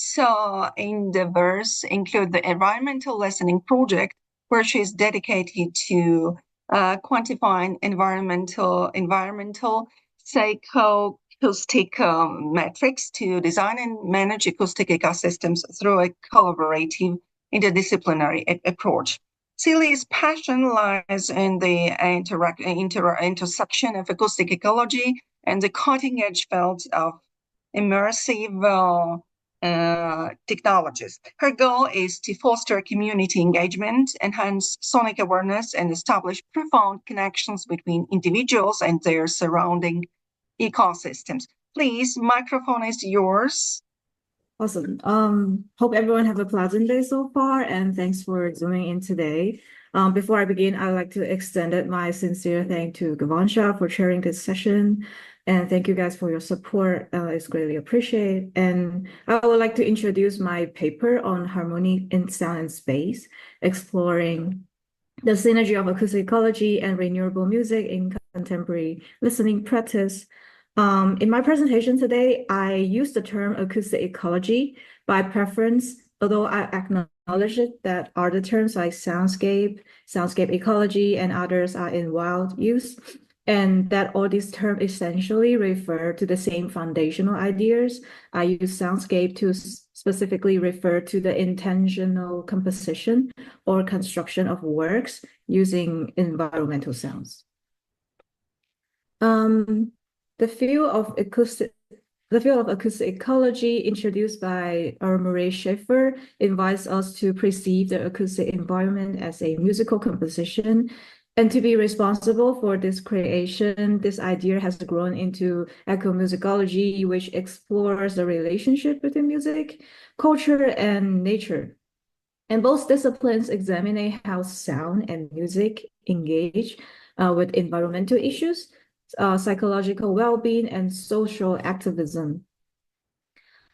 endeavors include the Environmental Listening Project, where she is dedicated to quantifying environmental psychoacoustic metrics to design and manage acoustic ecosystems through a collaborative interdisciplinary approach. Celia's passion lies in the intersection of acoustic ecology and the cutting-edge fields of immersive technologies. Her goal is to foster community engagement, enhance sonic awareness, and establish profound connections between individuals and their surrounding ecosystems. Please, microphone is yours. Awesome. Hope everyone have a pleasant day so far, and thanks for zooming in today. Before I begin, I'd like to extend my sincere thanks to Gvantsa for chairing this session, and thank you guys for your support. It's greatly appreciated. And I would like to introduce my paper on harmony in sound and space, exploring the synergy of acoustic ecology and renewable music in contemporary listening practice. In my presentation today, I use the term acoustic ecology by preference, although I acknowledge that other terms like soundscape ecology, and others are in wild use, and that all these terms essentially refer to the same foundational ideas. I use soundscape to specifically refer to the intentional composition or construction of works using environmental sounds. The field of acoustic ecology, introduced by Murray Schafer, invites us to perceive the acoustic environment as a musical composition. And to be responsible for this creation, this idea has grown into ecomusicology, which explores the relationship between music, culture, and nature. And both disciplines examine how sound and music engage with environmental issues, psychological well-being, and social activism.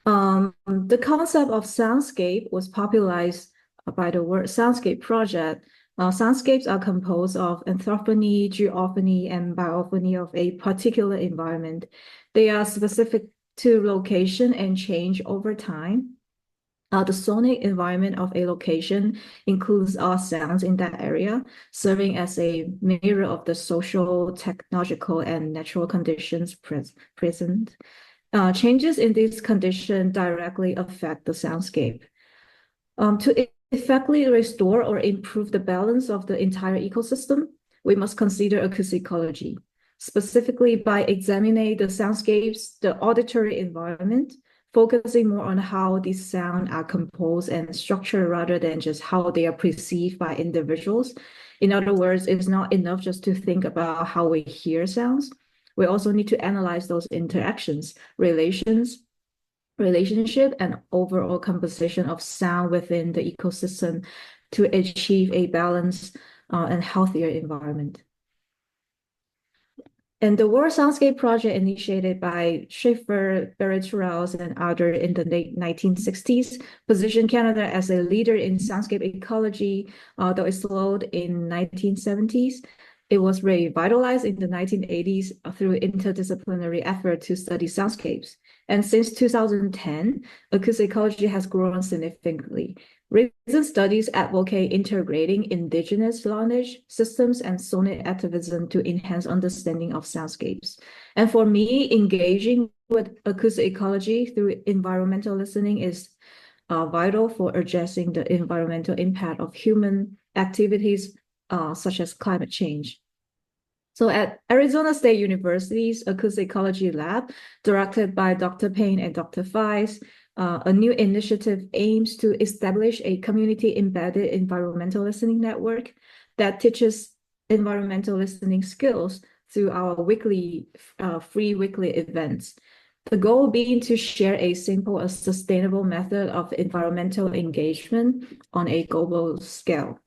The concept of soundscape was popularized by the word soundscape project. Soundscapes are composed of anthrophony, geophony, and biophony of a particular environment. They are specific to location and change over time. The sonic environment of a location includes all sounds in that area, serving as a mirror of the social, technological, and natural conditions present. Changes in these conditions directly affect the soundscape. To effectively restore or improve the balance of the entire ecosystem, we must consider acoustic ecology, specifically by examining the soundscapes, the auditory environment, focusing more on how these sounds are composed and structured rather than just how they are perceived by individuals. In other words, it's not enough just to think about how we hear sounds. We also need to analyze those interactions, relationship, and overall composition of sound within the ecosystem to achieve a balanced and healthier environment. And the World Soundscape Project, initiated by Schafer, Barrett-Rouse, and others in the late 1960s, positioned Canada as a leader in soundscape ecology, though it slowed in 1970s. It was revitalized in the 1980s through interdisciplinary effort to study soundscapes. And since 2010, acoustic ecology has grown significantly. Recent studies advocate integrating indigenous language systems and sonic activism to enhance understanding of soundscapes. And for me, engaging with acoustic ecology through environmental listening is vital for addressing the environmental impact of human activities such as climate change. So at Arizona State University's Acoustic Ecology Lab, directed by Dr. Payne and Dr. Feisst, a new initiative aims to establish a community-embedded environmental listening network that teaches environmental listening skills through our free weekly events. The goal being to share a simple and sustainable method of environmental engagement on a global scale.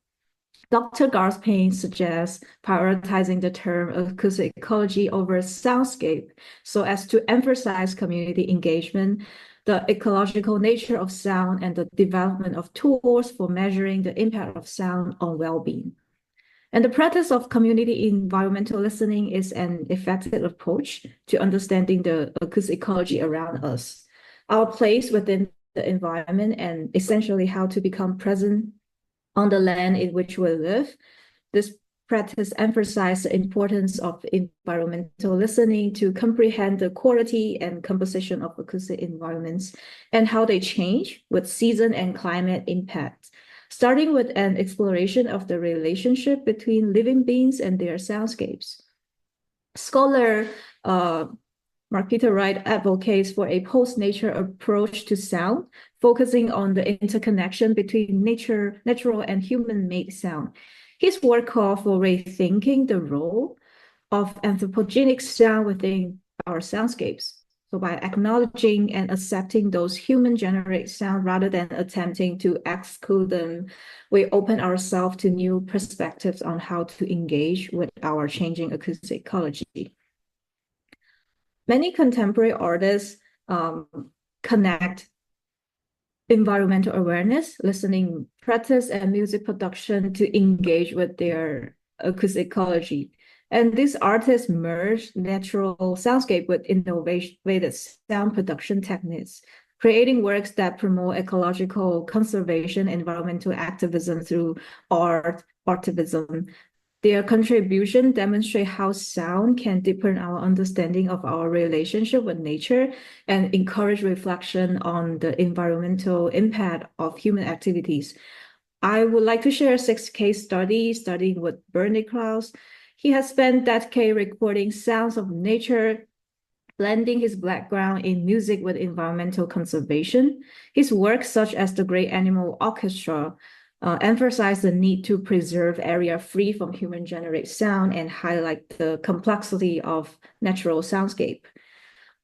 Dr. Garth Payne suggests prioritizing the term acoustic ecology over soundscape so as to emphasize community engagement, the ecological nature of sound, and the development of tools for measuring the impact of sound on well-being. And the practice of community environmental listening is an effective approach to understanding the acoustic ecology around us, our place within the environment, and essentially how to become present on the land in which we live. This practice emphasizes the importance of environmental listening to comprehend the quality and composition of acoustic environments and how they change with season and climate impacts, starting with an exploration of the relationship between living beings and their soundscapes. Scholar Mark-Peter Wright advocates for a post-nature approach to sound, focusing on the interconnection between natural and human-made sound. His work calls for rethinking the role of anthropogenic sound within our soundscapes. So by acknowledging and accepting those human-generated sound rather than attempting to exclude them, we open ourselves to new perspectives on how to engage with our changing acoustic ecology. Many contemporary artists connect environmental awareness, listening practice, and music production to engage with their acoustic ecology. And these artists merge natural soundscape with innovative sound production techniques, creating works that promote ecological conservation, environmental activism through artivism. Their contribution demonstrates how sound can deepen our understanding of our relationship with nature and encourage reflection on the environmental impact of human activities. I would like to share 6 case studies, starting with Bernie Krause. He has spent decades recording sounds of nature, blending his background in music with environmental conservation. His work, such as the Great Animal Orchestra, emphasize the need to preserve area free from human-generated sound and highlight the complexity of natural soundscape.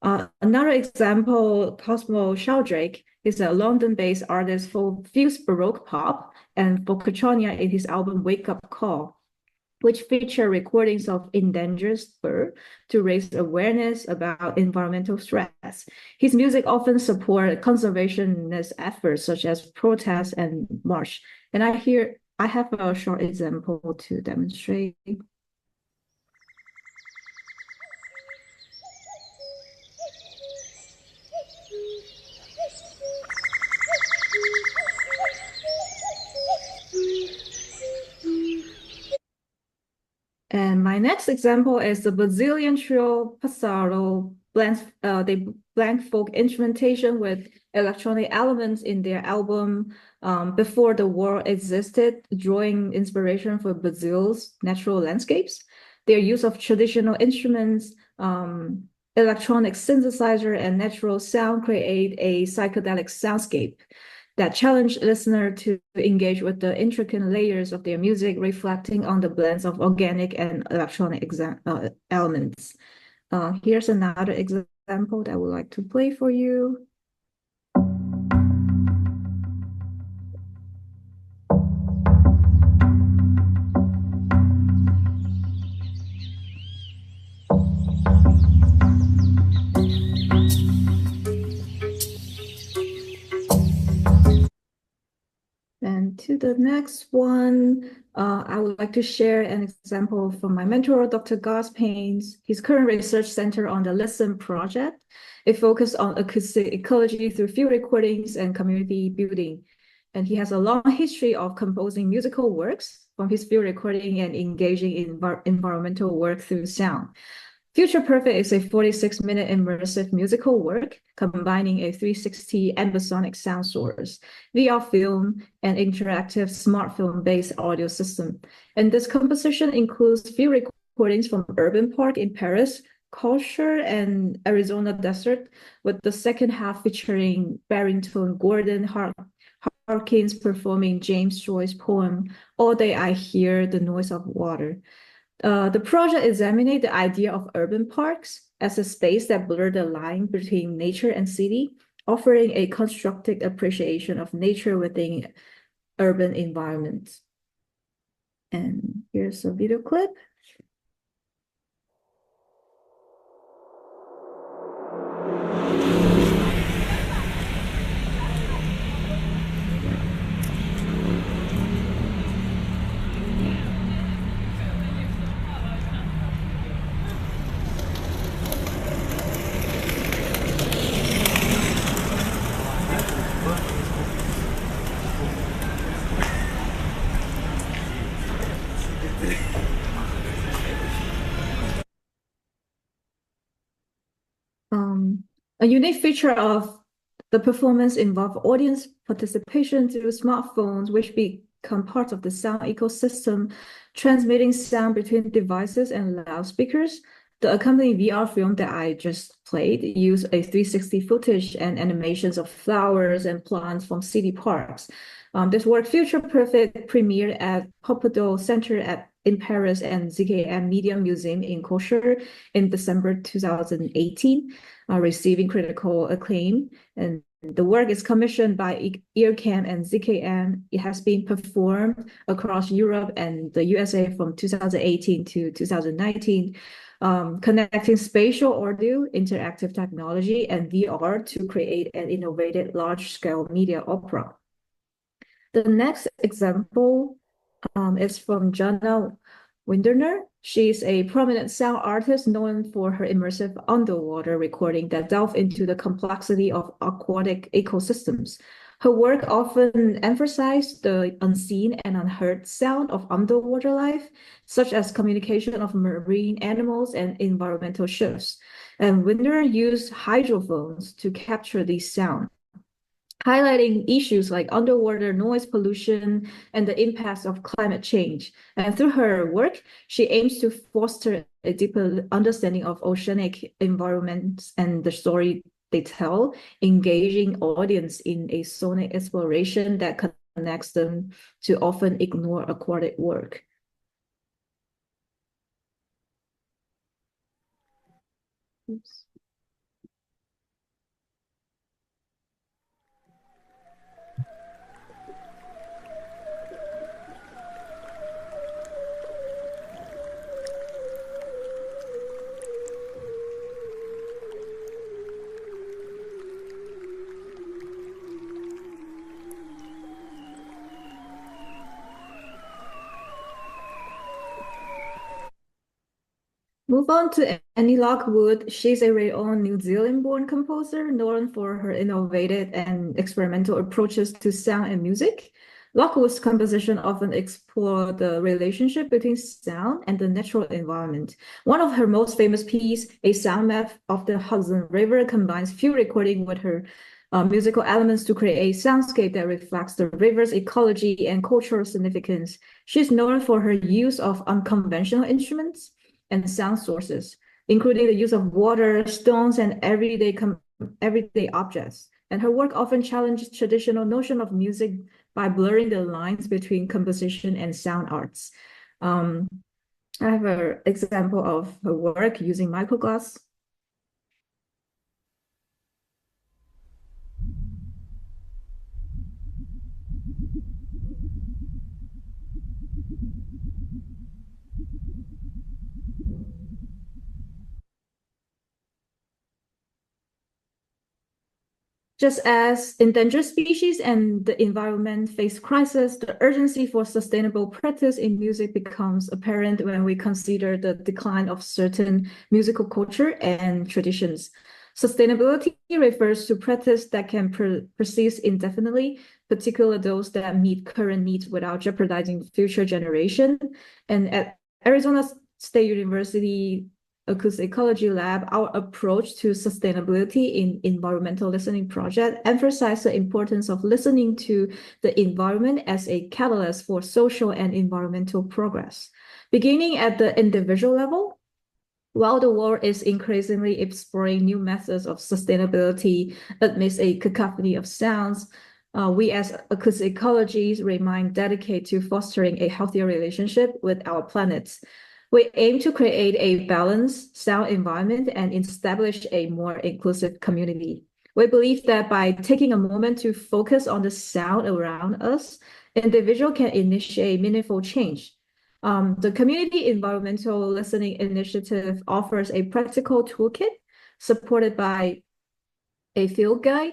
Another example, Cosmo Sheldrake, is a London-based artist who fused Baroque pop and Vocaccia in his album Wake Up Call, which feature recordings of endangered birds to raise awareness about environmental threats. His music often supports conservationist efforts such as protests and march. And I have a short example to demonstrate. And my next example is the Brazilian trio Passaro they blend folk instrumentation with electronic elements in their album Before the World Existed, drawing inspiration for Brazil's natural landscapes. Their use of traditional instruments, electronic synthesizer, and natural sound create a psychedelic soundscape that challenge listener to engage with the intricate layers of their music, reflecting on the blends of organic and electronic elements. Here's another example that I would like to play for you. And to the next one, I would like to share an example from my mentor, Dr. Gus Paynes. His current research center on the Listen project. It focused on acoustic ecology through field recordings and community building. And he has a long history of composing musical works from his field recording and engaging in environmental work through sound. Future Perfect is a 46-minute immersive musical work combining a 360 ambisonic sound source, VR film, and interactive smart film-based audio system. And this composition includes field recordings from Urban Park in Paris, Culture, and Arizona Desert, with the second half featuring baritone Gordon Harkins performing James Joyce's poem, All Day I Hear the Noise of Water. The project examined the idea of urban parks as a space that blurred the line between nature and city, offering a constructive appreciation of nature within urban environments. And here's a video clip. A unique feature of the performance involved audience participation through smartphones, which become part of the sound ecosystem, transmitting sound between devices and loudspeakers. The accompanying VR film that I just played used a 360 footage and animations of flowers and plants from city parks. This work, Future Perfect, premiered at Pompidou Center in Paris and ZKM Media Museum in Koshar in December 2018, receiving critical acclaim. And the work is commissioned by EarCam and ZKM. It has been performed across Europe and the USA from 2018 to 2019, connecting spatial audio, interactive technology, and VR to create an innovative large-scale media opera. The next example is from Jana Winderner. She's a prominent sound artist known for her immersive underwater recording that delve into the complexity of aquatic ecosystems. Her work often emphasizes the unseen and unheard sound of underwater life, such as communication of marine animals and environmental shifts. And Winderner used hydrophones to capture these sounds, highlighting issues like underwater noise pollution and the impacts of climate change. And through her work, she aims to foster a deeper understanding of oceanic environments and the story they tell, engaging audience in a sonic exploration that connects them to often ignored aquatic work. Oops. Move on to Annie Lockwood. She's a renowned New Zealand-born composer known for her innovative and experimental approaches to sound and music. Lockwood's composition often explore the relationship between sound and the natural environment. One of her most famous pieces, A Sound Map of the Hudson River, combines field recording with her musical elements to create a soundscape that reflects the river's ecology and cultural significance. She's known for her use of unconventional instruments and sound sources, including the use of water, stones, and everyday objects. And her work often challenges traditional notion of music by blurring the lines between composition and sound arts. I have an example of her work using microglass. Just as endangered species and the environment face crisis, the urgency for sustainable practice in music becomes apparent when we consider the decline of certain musical culture and traditions. Sustainability refers to practice that can persist indefinitely, particularly those that meet current needs without jeopardizing future generations. And at Arizona State University Acoustic Ecology Lab, our approach to sustainability in environmental listening project emphasizes the importance of listening to the environment as a catalyst for social and environmental progress. Beginning at the individual level, while the world is increasingly exploring new methods of sustainability amidst a cacophony of sounds, we as Acoustic Ecologies remain dedicated to fostering a healthier relationship with our planet. We aim to create a balanced sound environment and establish a more inclusive community. We believe that by taking a moment to focus on the sound around us, individual can initiate meaningful change. The Community Environmental Listening Initiative offers a practical toolkit supported by a field guide,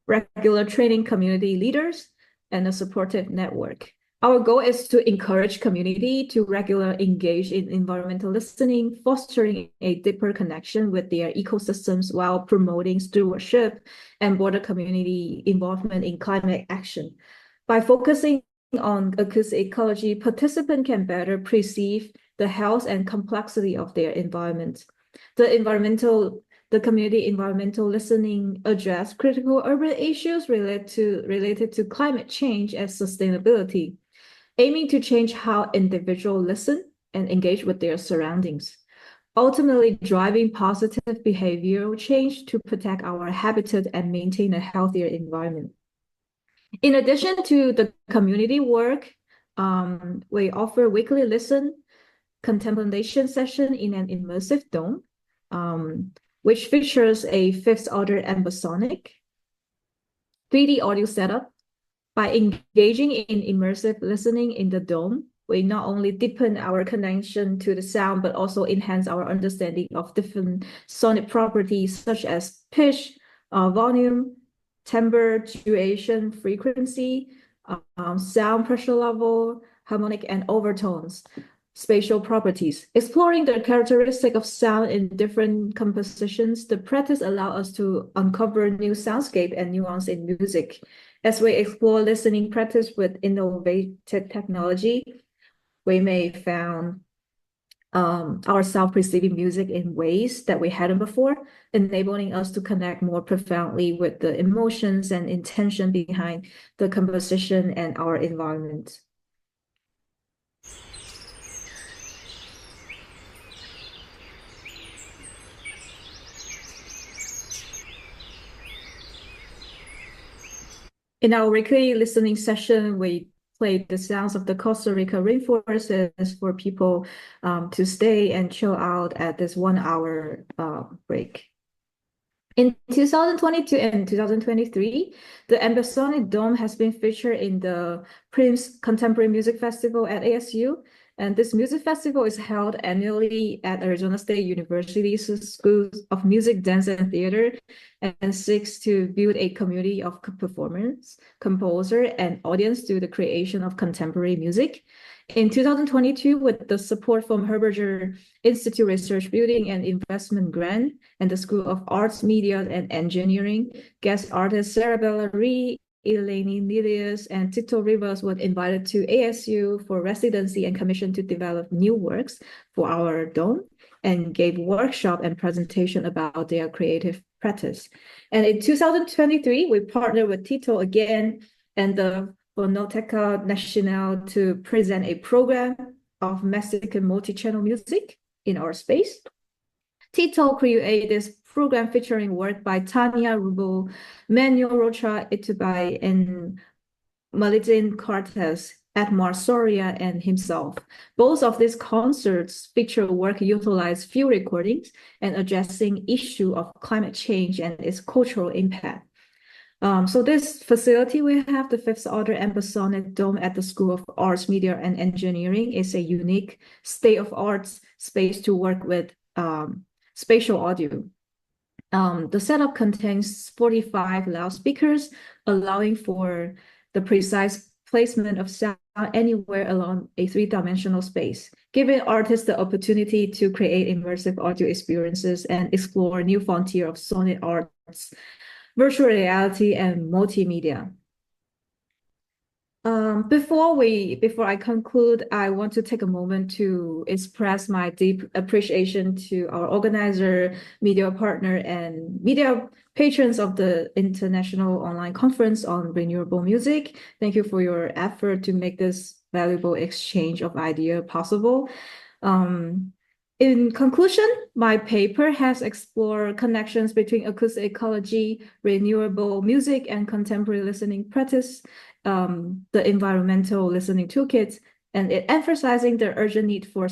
regular training community leaders, and a supportive network. Our goal is to encourage community to regularly engage in environmental listening, fostering a deeper connection with their ecosystems while promoting stewardship and broader community involvement in climate action. By focusing on acoustic ecology, participants can better perceive the health and complexity of their environment. The community environmental listening address critical urban issues related to climate change and sustainability, aiming to change how individuals listen and engage with their surroundings. ultimately driving positive behavioral change to protect our habitat and maintain a healthier environment. In addition to the community work, we offer weekly listen contemplation session in an immersive dome, which features a fifth-order ambisonic 3D audio setup. By engaging in immersive listening in the dome, we not only deepen our connection to the sound, but also enhance our understanding of different sonic properties such as pitch, volume, timbre, duration, frequency, sound pressure level, harmonic and overtones, spatial properties. Exploring the characteristic of sound in different compositions, the practice allows us to uncover new soundscape and nuance in music. As we explore listening practice with innovative technology, we may find ourselves perceiving music in ways that we hadn't before, enabling us to connect more profoundly with the emotions and intention behind the composition and our environment. In our weekly listening session, we played the sounds of the Costa Rica rainforests for people to stay and chill out at this 1 hour break. In 2022 and 2023, the Ambisonic Dome has been featured in the Prince Contemporary Music Festival at ASU. And this music festival is held annually at Arizona State University's School of Music, Dance, and Theater, and seeks to build a community of performers, composer, and audience through the creation of contemporary music. In 2022, with the support from Herberger Institute Research Building and Investment Grant and the School of Arts, Media, and Engineering, guest artists Sarah Bellary, Eleni Nilius, and Tito Rivas were invited to ASU for residency and commissioned to develop new works for our dome and gave workshop and presentation about their creative practice. And in 2023, we partnered with Tito again and the Fonoteca Nacional to present a program of Mexican multi-channel music in our space. Tito created this program featuring work by Tania Rubel, Manuel Rocha Itubay, and Malitin Cortez, Edmar Soria, and himself. Both of these concerts feature work utilize field recordings and addressing issue of climate change and its cultural impact. So this facility we have, the Fifth Order Ambisonic Dome at the School of Arts, Media, and Engineering, is a unique state-of-art space to work with spatial audio. The setup contains 45 loudspeakers, allowing for the precise placement of sound anywhere along a three-dimensional space, giving artists the opportunity to create immersive audio experiences and explore new frontier of sonic arts, virtual reality, and multimedia. Before I conclude, I want to take a moment to express my deep appreciation to our organizer, media partner, and media patrons of the International Online Conference on Renewable Music. Thank you for your effort to make this valuable exchange of ideas possible. In conclusion, my paper has explored connections between acoustic ecology, renewable music, and contemporary listening practice, the environmental listening toolkits, and it emphasizing the urgent need for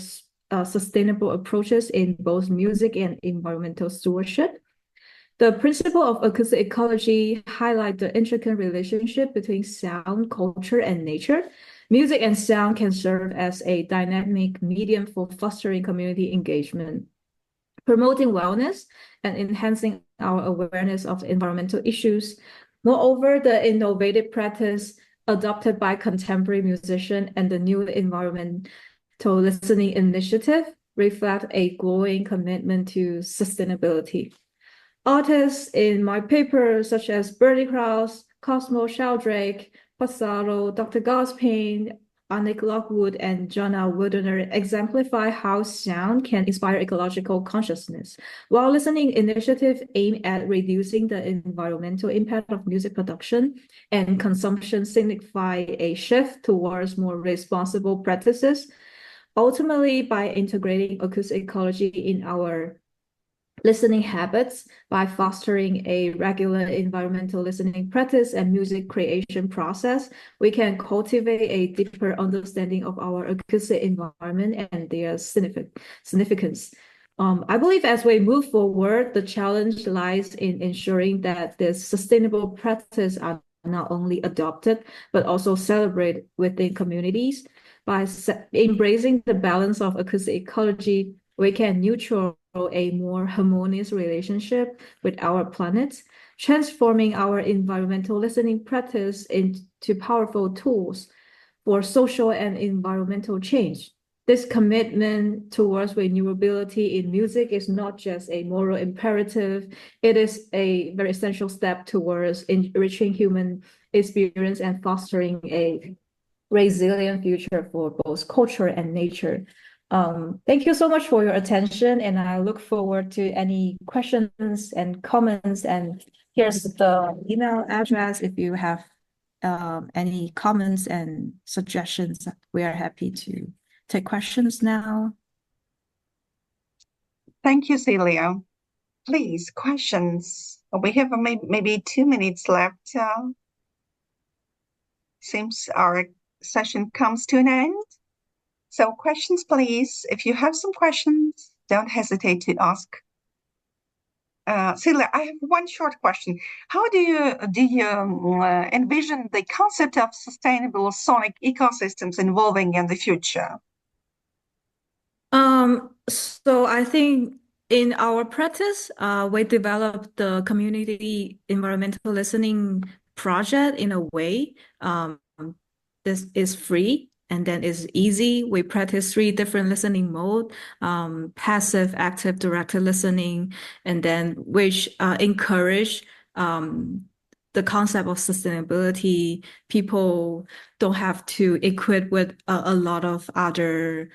sustainable approaches in both music and environmental stewardship. The principle of acoustic ecology highlight the intricate relationship between sound, culture, and nature. Music and sound can serve as a dynamic medium for fostering community engagement, promoting wellness, and enhancing our awareness of environmental issues. Moreover, the innovative practice adopted by contemporary musicians and the new environmental listening initiative reflect a growing commitment to sustainability. Artists in my paper, such as Bernie Krause, Cosmo Sheldrake, Passaro, Dr. Gospin, Annick Lockwood, and Jonna Wildener exemplify how sound can inspire ecological consciousness, while listening initiatives aim at reducing the environmental impact of music production and consumption signify a shift towards more responsible practices. ultimately, by integrating acoustic ecology in our listening habits, by fostering a regular environmental listening practice and music creation process, we can cultivate a deeper understanding of our acoustic environment and their significance. I believe as we move forward, the challenge lies in ensuring that this sustainable practice are not only adopted, but also celebrated within communities. By embracing the balance of acoustic ecology, we can nurture a more harmonious relationship with our planet, transforming our environmental listening practice into powerful tools for social and environmental change. This commitment towards renewability in music is not just a moral imperative, it is a very essential step towards enriching human experience and fostering a resilient future for both culture and nature. Thank you so much for your attention, and I look forward to any questions and comments. And here's the email address if you have any comments and suggestions. We are happy to take questions now. Thank you, Celia. Please, questions. We have maybe 2 minutes left. Seems our session comes to an end. So questions, please. If you have some questions, don't hesitate to ask. Celia, I have one short question. How do you envision the concept of sustainable sonic ecosystems evolving in the future? So I think in our practice, we developed the community environmental listening project in a way. This is free and then it's easy. We practice 3 different listening mode, passive, active, directed listening, and then which encourage the concept of sustainability. People don't have to equip with a lot of other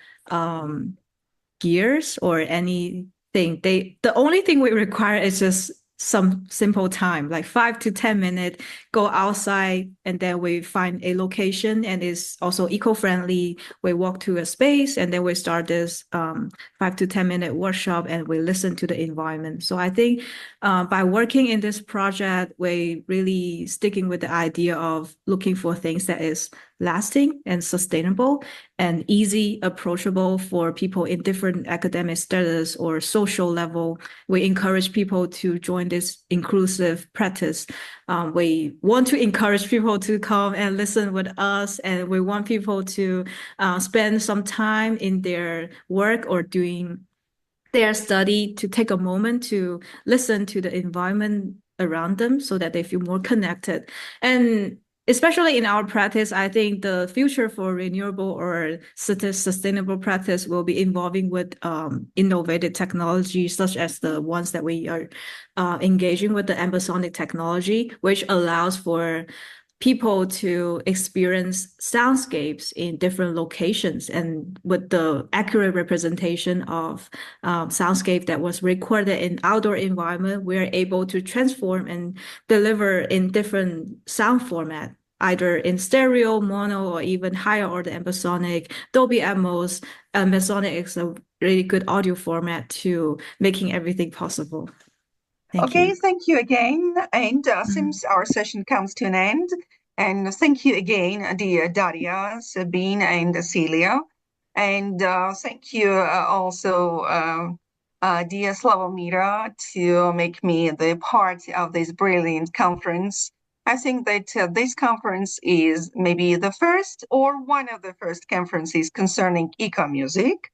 gears or anything. The only thing we require is just some simple time, like 5 to 10 minutes, go outside, and then we find a location and it's also eco-friendly. We walk to a space and then we start this 5 to 10 minute workshop and we listen to the environment. So I think by working in this project, we really sticking with the idea of looking for things that is lasting and sustainable and easy, approachable for people in different academic status or social level. We encourage people to join this inclusive practice. We want to encourage people to come and listen with us, and we want people to spend some time in their work or doing their study to take a moment to listen to the environment around them so that they feel more connected. And especially in our practice, I think the future for renewable or sustainable practice will be involving with innovative technologies such as the ones that we are engaging with, the ambisonic technology, which allows for people to experience soundscapes in different locations, and with the accurate representation of soundscape that was recorded in outdoor environment, we're able to transform and deliver in different sound format, either in stereo, mono, or even higher order ambisonic. Dolby Atmos, ambisonic is a really good audio format to making everything possible. Thank you. Thank you again. And since our session comes to an end, and thank you again, dear Daria, Sabine, and Celia. And thank you also, dear Slavomira, to make me the part of this brilliant conference. I think that this conference is maybe the first or one of the first conferences concerning eco-music.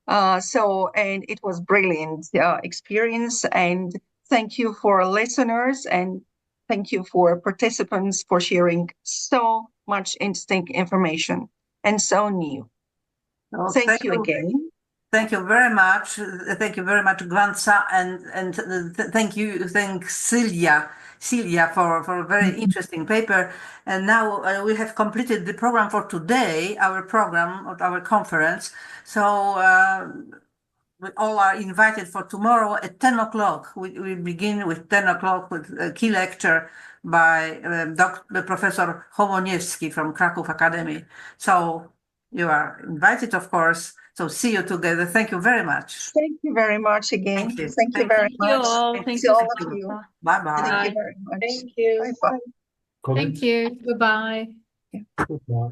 And it was brilliant experience, and thank you for listeners, and thank you for participants for sharing so much interesting information and so new. Well, thank you again. Thank you very much. Thank you very much, Gvantsa, and thank Celia for a very interesting paper. And now we have completed the program for today, our program of our conference. So we all are invited for tomorrow at 10 o'clock. We begin with 10 o'clock with a key lecture by Professor Chowoniewski from Kraków Academy. So you are invited, of course. So see you together. Thank you very much. Thank you very much again. Thank you. Thank you very Thank you much. all. Thank Thank To you. all of you. Bye-bye. Thank you Bye. very much. Thank you. Bye-bye. Thank you. Goodbye. Goodbye.